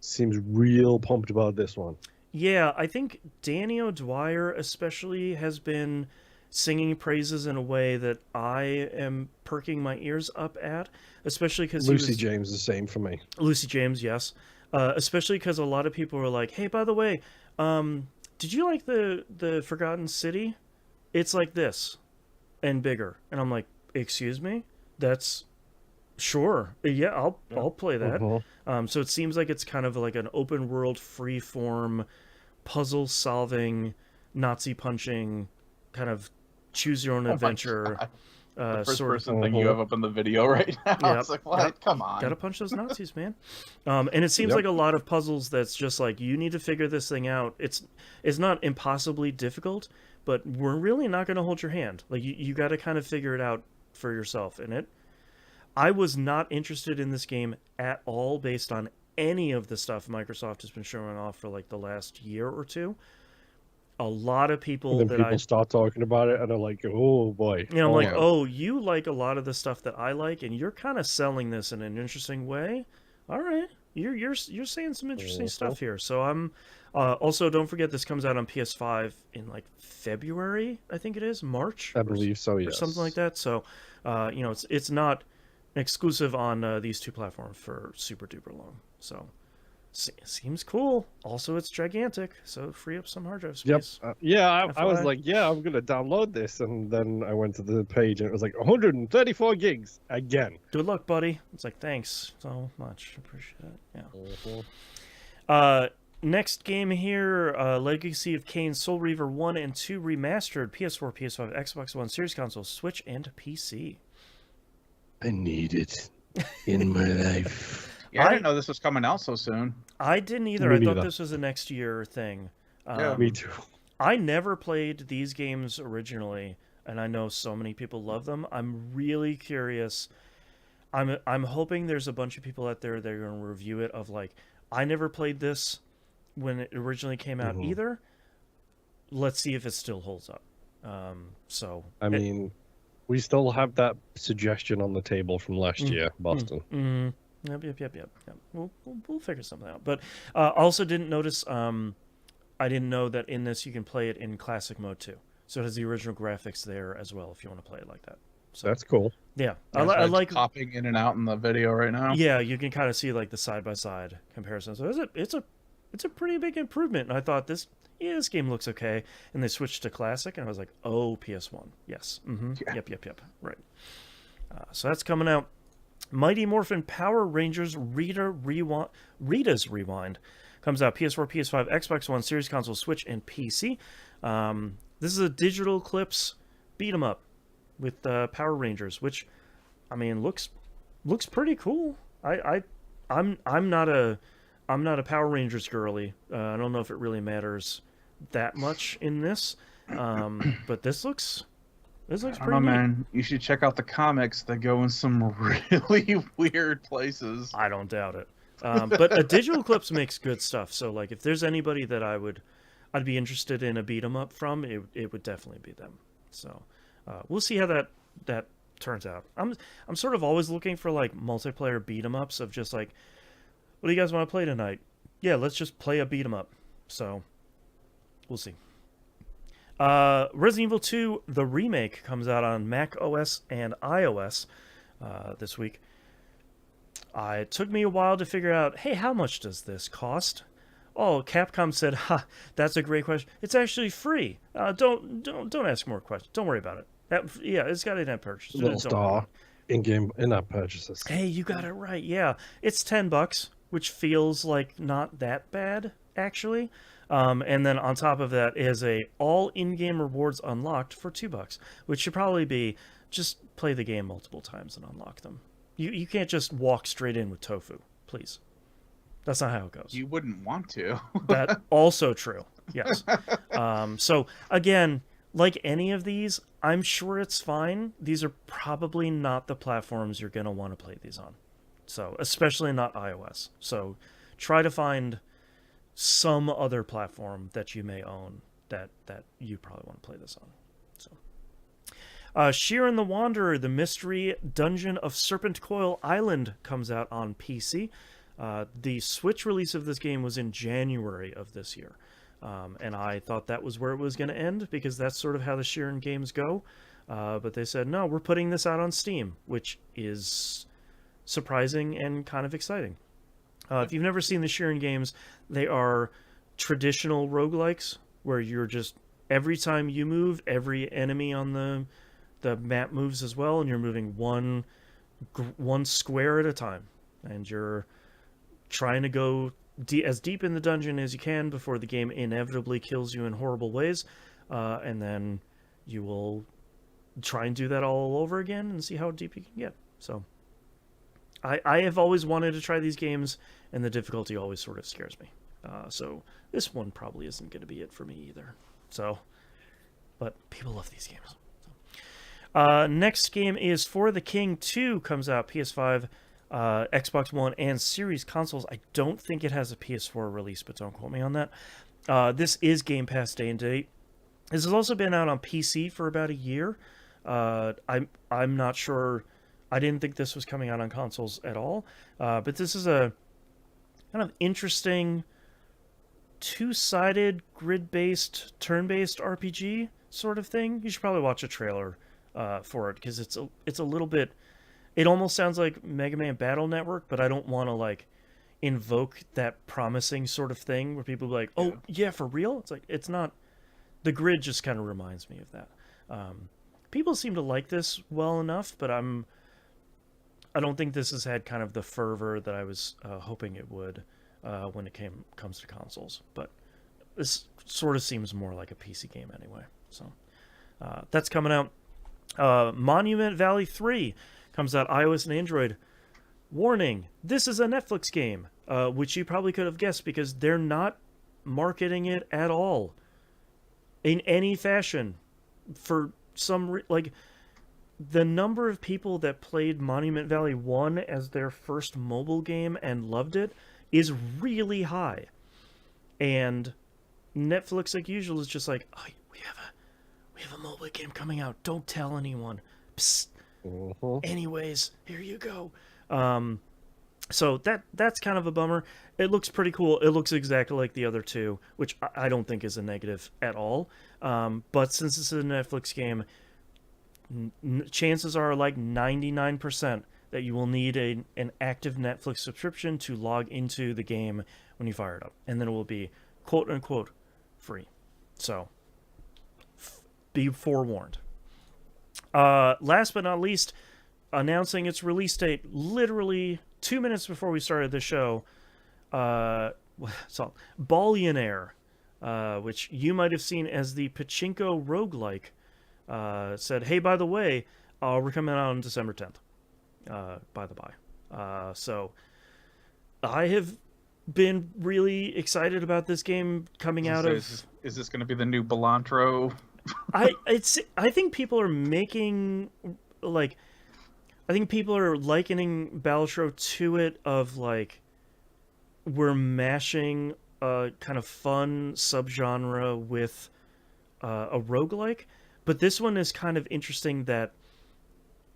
seems real pumped about this one. Yeah, I think Danny O'Dwyer especially has been singing praises in a way that I am perking my ears up at, especially because Lucy James, the same for me. Lucy James, yes. Especially because a lot of people were like, hey, by the way, did you like the Forgotten City? It's like this and bigger. And I'm like, excuse me? That's sure. Yeah, I'll play that. Uh-huh. So it seems like it's kind of like an open world, free form, puzzle solving, Nazi punching, kind of choose your own adventure. The first sort person thing you have up in the video right now. Yep. It's like, what? Come on. Gotta punch those Nazis, man. And it seems like a lot of puzzles that's just like, you need to figure this thing out. It's not impossibly difficult, but we're really not going to hold your hand. Like, you got to kind of figure it out for yourself. And I was not interested in this game at all based on any of the stuff Microsoft has been showing off for like the last year or two. A lot of people And then people start talking about it and are like, oh boy. You know, I'm like, oh, you like a lot of the stuff that I like, and you're kind of selling this in an interesting way. All right, You're saying some interesting Mhm. stuff here. So I'm also, don't forget this comes out on PS5 in like February, I think it is, March I believe so. or something like Yes. that. So it's not exclusive on these two platforms for super duper long. So seems cool. Also, it's gigantic, so free up some hard drive Yep. space. Yeah, I was FYI. like, yeah, I'm gonna download this, and then I went to the page, and it was like 134 gigs again. Good luck, buddy. It's like, thanks so much. Appreciate it. Yeah. Mhm. Next game here, Legacy of Kain Soul Reaver 1 and 2 remastered, PS4, PS5, Xbox One, Series Console, Switch, and PC. I need it in my life. Yeah, I didn't know this was coming out so soon. I didn't either. Me I thought neither. this was a next year thing. Yeah. Me too. I never played these games originally, and I know so many people love them. I'm really curious. I'm hoping there's a bunch of people out there that are going to review it of like, I never played this when it originally came out either. Let's see if it still holds up. I mean, we still have that suggestion on the table from last year, Boston. Yep. We'll figure something out. But also didn't notice. I didn't know that in this you can play it in classic mode too. So it has the original graphics there as well if you want to play it like that. So That's cool. yeah, Yeah, I it's like. popping in and out in the video right now. Yeah, you can kind of see like the side by side comparison. So it's a pretty big improvement. And I thought this game looks okay. And they switched to classic, and I was like, oh, PS1, yes, Yeah. yep, right. So that's coming out. Mighty Morphin Power Rangers Rita's Rewind comes out PS4, PS5, Xbox One, Series Console, Switch, and PC. This is a digital clips beat 'em up with Power Rangers, which I mean looks pretty cool. I'm not a Power Rangers girly. I don't know if it really matters that much in this, but this looks I don't pretty know, neat. man. You should check out the comics. They go in some really weird places. I don't doubt it. But a digital clips makes good stuff. So like, if there's anybody that I'd be interested in a beat 'em up from, it would definitely be them. So we'll see how that turns out. I'm sort of always looking for like multiplayer beat 'em ups of just like, what do you guys want to play tonight? Yeah, let's just play a beat 'em up. So we'll see. Resident Evil 2, the remake, comes out on Mac OS and iOS this week. It took me a while to figure out, hey, how much does this cost? Oh, Capcom said, ha, that's a great question. It's actually free. Don't ask more questions. Don't worry about it. It's got in-app purchase. Little Don't star worry. in-app purchases. Hey, you got it right. Yeah, it's $10, which feels like not that bad actually. And then on top of that is all in-game rewards unlocked for $2, which should probably be just play the game multiple times and unlock them. You can't just walk straight in with tofu, please. That's not how it goes. You wouldn't want to. That also true. Yes. So again, like any of these, I'm sure it's fine. These are probably not the platforms you're gonna want to play these on. So especially not iOS. So try to find some other platform that you may own that you probably want to play this on. So Sheeran the Wanderer, the Mystery Dungeon of Serpent Coil Island comes out on PC. The Switch release of this game was in January of this year. And I thought that was where it was going to end because that's sort of how the Sheeran games go. But they said, no, we're putting this out on Steam, which is surprising and kind of exciting. If you've never seen the Sheeran games, they are traditional roguelikes where you're just, every time you move, every enemy on the map moves as well, and you're moving one square at a time. And you're trying to go as deep in the dungeon as you can before the game inevitably kills you in horrible ways. And then you will try and do that all over again and see how deep you can get. So I have always wanted to try these games, and the difficulty always sort of scares me. So this one probably isn't going to be it for me either. So, but people love these games. So. Next game is For the King 2, comes out PS5, Xbox One, and Series consoles. I don't think it has a PS4 release, but don't quote me on that. This is Game Pass day and date. This has also been out on PC for about a year. I'm not sure. I didn't think this was coming out on consoles at all. But this is a kind of interesting two-sided grid-based turn-based RPG sort of thing. You should probably watch a trailer for it, because it's a little bit, it almost sounds like Mega Man Battle Network, but I don't want to like invoke that promising sort of thing where people be like, oh yeah, for real. It's like, it's not. The grid just kind of reminds me of that. People seem to like this well enough, but I don't think this has had kind of the fervor that I was hoping it would when it comes to consoles. But this sort of seems more like a PC game anyway. So that's coming out. Monument Valley 3 comes out iOS and Android. Warning, this is a Netflix game, which you probably could have guessed because they're not marketing it at all in any fashion. For some like, the number of people that played Monument Valley 1 as their first mobile game and loved it is really high. And Netflix, like usual, is just like, oh, we have a mobile game coming out. Don't tell anyone. Psst. Anyways, here you go. So that's kind of a bummer. It looks pretty cool. It looks exactly like the other two, which I don't think is a negative at all. But since this is a Netflix game, chances are like 99% that you will need an active Netflix subscription to log into the game when you fire it up. And then it will be quote unquote free. So be forewarned. Last but not least, announcing its release date literally 2 minutes before we started the show, Ballionaire, which you might have seen as the Pachinko roguelike, said, hey, by the way, we're coming out on December 10th, by the by. So I have been really excited about this game coming out of... Is this going to be the new Belantro? I think people are making, like... I think people are likening Balatro to it of, like, we're mashing a kind of fun subgenre with a roguelike. But this one is kind of interesting that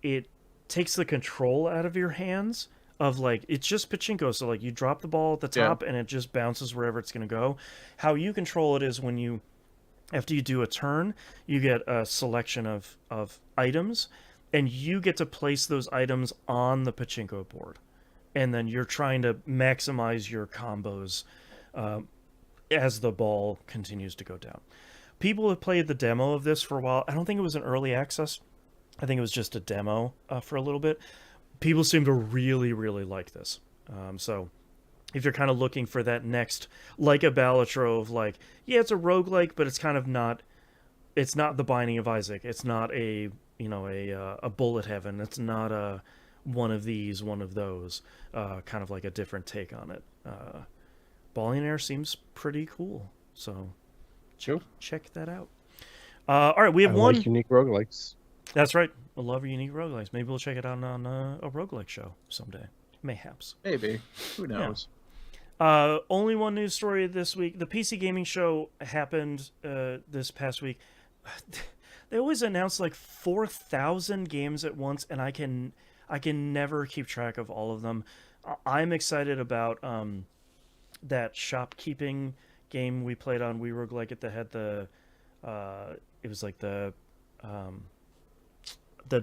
it takes the control out of your hands of, like, it's just pachinko. So, like, you drop the ball at the top and it just bounces wherever it's going to go. How you control it is when you, after you do a turn, you get a selection of items. And you get to place those items on the pachinko board. And then you're trying to maximize your combos as the ball continues to go down. People have played the demo of this for a while. I don't think it was an early access. I think it was just a demo for a little bit. People seem to really, really like this. So if you're kind of looking for that next, like a Balatro of like, yeah, it's a roguelike, but it's kind of not, it's not The Binding of Isaac. It's not a Bullet Heaven. It's not a one of these, one of those. Kind of like a different take on it. Ballionaire seems pretty cool, so check that out. All right, we have one. Like unique roguelikes. That's right. I love unique roguelikes. Maybe we'll check it out on a roguelike show someday. Mayhaps. Maybe. Who knows? Yeah. Only one news story this week. The PC Gaming Show happened this past week. They always announce like 4,000 games at once, and I can never keep track of all of them. I'm excited about that shopkeeping game we played on We Roguelike It that had the it was like the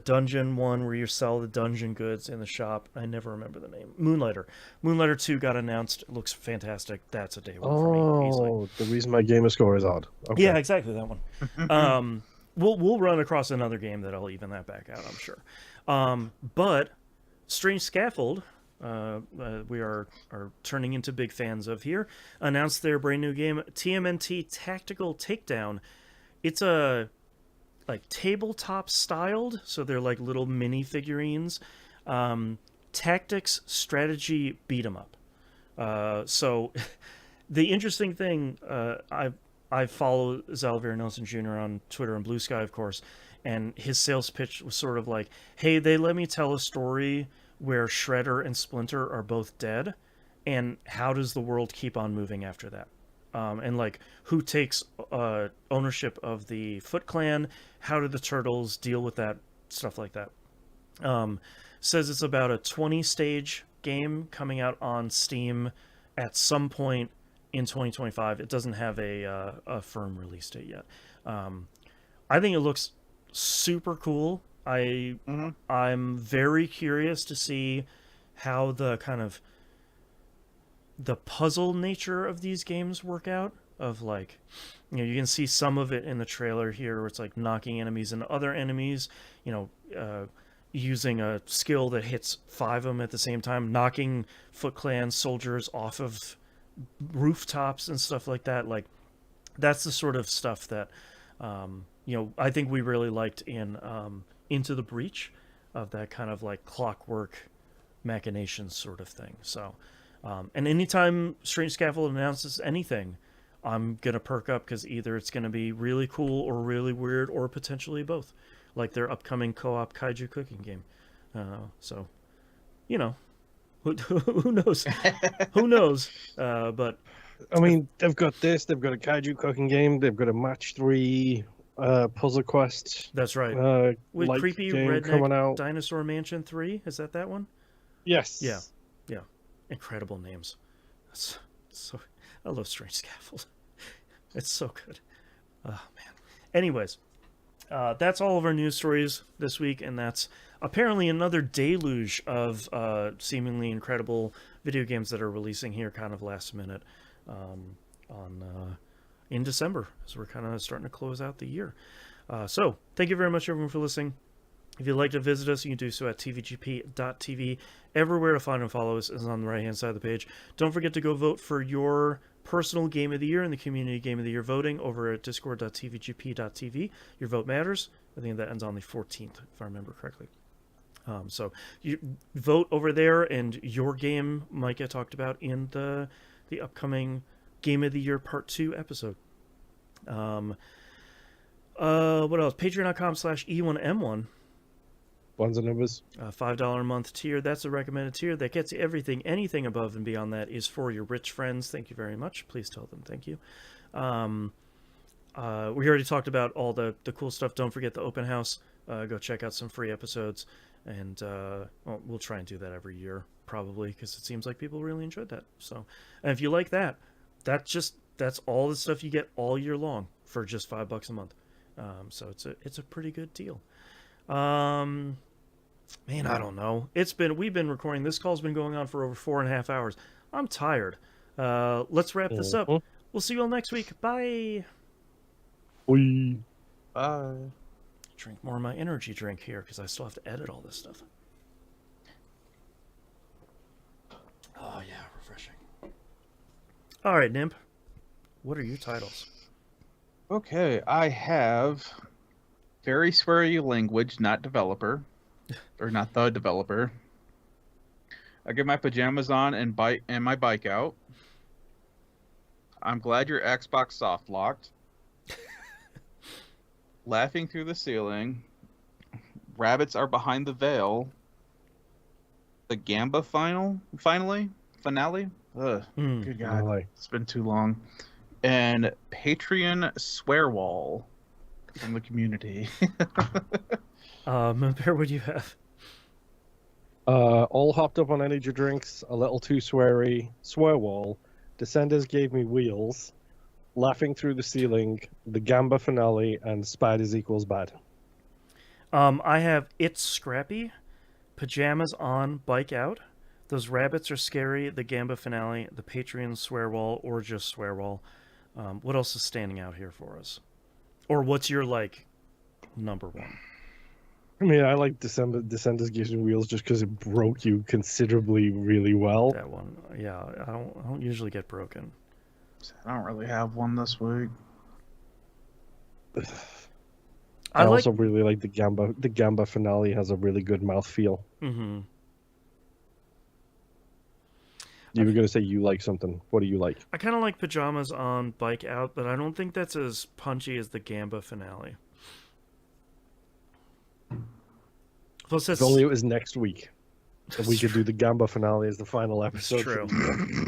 dungeon one where you sell the dungeon goods in the shop. I never remember the name. Moonlighter 2 got announced. It looks fantastic. That's a day one for me easily. Oh, the reason my gamer score is odd. Okay. Yeah, exactly that one. We'll run across another game that'll even that back out, I'm sure. But Strange Scaffold, we are turning into big fans of here, announced their brand new game, TMNT Tactical Takedown. It's a like tabletop styled, so they're like little mini figurines. Tactics strategy beat 'em up. So the interesting thing, I follow Zalvier Nelson Jr. on Twitter and Blue Sky, of course, and his sales pitch was sort of like, hey, they let me tell a story where Shredder and Splinter are both dead, and how does the world keep on moving after that? And like, who takes ownership of the Foot Clan? How do the Turtles deal with that? Stuff like that. Says it's about a 20-stage game coming out on Steam at some point in 2025. It doesn't have a firm release date yet. I think it looks super cool. I'm very curious to see how the kind of the puzzle nature of these games work out. Of like, you can see some of it in the trailer here, where it's like knocking enemies into other enemies. Using a skill that hits 5 of them at the same time, knocking Foot Clan soldiers off of rooftops and stuff like that. Like, that's the sort of stuff that I think we really liked in Into the Breach, of that kind of like clockwork machinations sort of thing. So and anytime Strange Scaffold announces anything, I'm gonna perk up, because either it's gonna be really cool or really weird, or potentially both, like their upcoming co-op kaiju cooking game. So who knows? Who knows? But I mean, they've got this. They've got a kaiju cooking game. They've got a match 3 puzzle quest. that's right. With like Creepy game coming Redneck out. Dinosaur Mansion 3, is that one? Yes. Yeah. Incredible names. So I love Strange Scaffold. It's so good. Oh man. Anyways, that's all of our news stories this week, and that's apparently another deluge of seemingly incredible video games that are releasing here kind of last minute in December, as we're kind of starting to close out the year. So thank you very much, everyone, for listening. If you'd like to visit us, you can do so at tvgp.tv. Everywhere to find and follow us is on the right-hand side of the page. Don't forget to go vote for your personal Game of the Year in the Community Game of the Year voting over at discord.tvgp.tv. Your vote matters. I think that ends on the 14th, if I remember correctly. So you vote over there, and your game might get talked about in the upcoming Game of the Year Part 2 episode. What else? Patreon.com/E1M1. Ones and numbers. $5 a month tier. That's a recommended tier. That gets you everything. Anything above and beyond that is for your rich friends. Thank you very much. Please tell them thank you. We already talked about all the cool stuff. Don't forget the open house. Go check out some free episodes. And we'll try and do that every year, probably, because it seems like people really enjoyed that. So, and if you like that, that's all the stuff you get all year long for just $5 a month. So it's a pretty good deal. Man, I don't know. We've been recording. This call's been going on for over 4.5 hours. I'm tired. Let's wrap this up. We'll see you all next week. Bye. Bye. Drink more of my energy drink here, because I still have to edit all this stuff. Oh yeah, refreshing. All right, Nimp. What are your titles? Okay, I have Very Sweary Language, not developer, or not the developer. I get my pajamas on and my bike out. I'm glad your Xbox soft locked. Laughing through the ceiling. Rabbits are behind the veil. The Gamba finale. Ugh, good God, Finale. it's been too long. And Patreon swear wall from the community. Bear, what do you have? All hopped up on energy drinks, a little too sweary, swear wall, Descenders gave me wheels, laughing through the ceiling, the Gamba finale, and spiders equals bad. I have It's Scrappy, Pajamas on, Bike Out, Those Rabbits Are Scary, the Gamba finale, the Patreon swear wall, or just swear wall. What else is standing out here for us? Or what's your, number one? I mean, I like Descenders gives me wheels just because it broke you considerably really well. That one, yeah. I don't usually get broken. I don't really have one this week. I also really like the Gamba. The Gamba finale has a really good mouthfeel. Mm-hmm. You were going to say you like something. What do you like? I kind of like Pajamas on, Bike Out, but I don't think that's as punchy as the Gamba finale. Plus, If only it was next week. If we could do the Gamba finale as the final episode. True.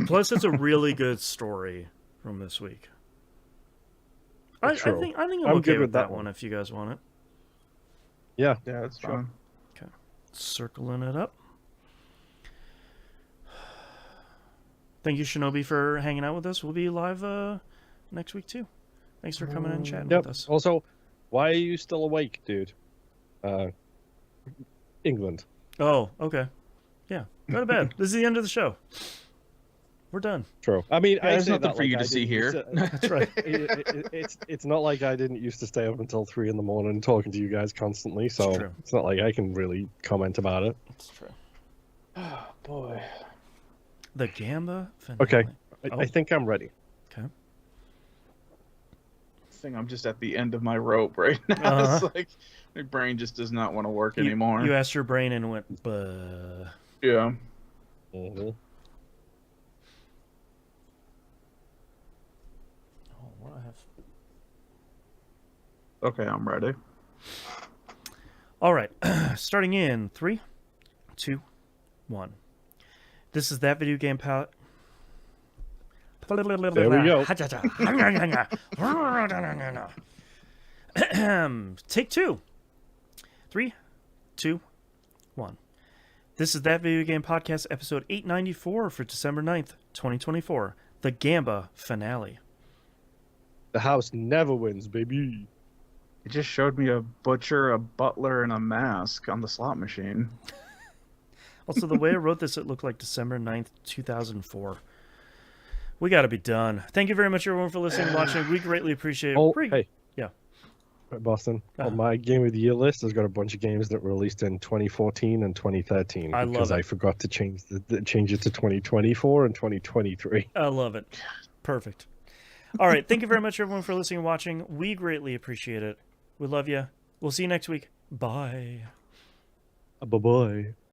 Plus, it's a really good story from this week. I think I'm okay with that one if you guys want it. Yeah. Yeah, that's fine. Okay. Circling it up. Thank you, Shinobi, for hanging out with us. We'll be live next week too. Thanks for coming and chatting with us. Also, why are you still awake, dude? England. Oh, okay. Yeah, go to bed. This is the end of the show. We're done. True. I mean, There's nothing that for you like to see here. That's right. It's not like I didn't used to stay up until 3 a.m. talking to you guys constantly, so true. it's not like I can really comment about it. That's true. Oh boy. The Gamba finale. Okay, Oh. I think I'm ready. Okay. I think I'm just at the end of my rope right now. Uh-huh. It's like my brain just does not want to work anymore. You asked your brain and it went, buh. Yeah. Mm-hmm. Oh, what do I have? Okay, I'm ready. All right. Starting in 3, 2, 1. This is that video game palette. There we go. Take 2. 3, 2, 1. This is that video game podcast episode 894 for December 9th, 2024. The Gamba finale. The house never wins, baby. It just showed me a butcher, a butler, and a mask on the slot machine. Also, the way I wrote this, it looked like December 9th, 2004. We got to be done. Thank you very much, everyone, for listening and watching. We greatly appreciate it. Oh, hey. Yeah. Right, Boston. Uh-huh. On my Game of the Year list has got a bunch of games that were released in 2014 and 2013. I love because it. I forgot to change change it to 2024 and 2023. I love it. Perfect. All right. Thank you very much, everyone, for listening and watching. We greatly appreciate it. We love you. We'll see you next week. Bye. Bye-bye.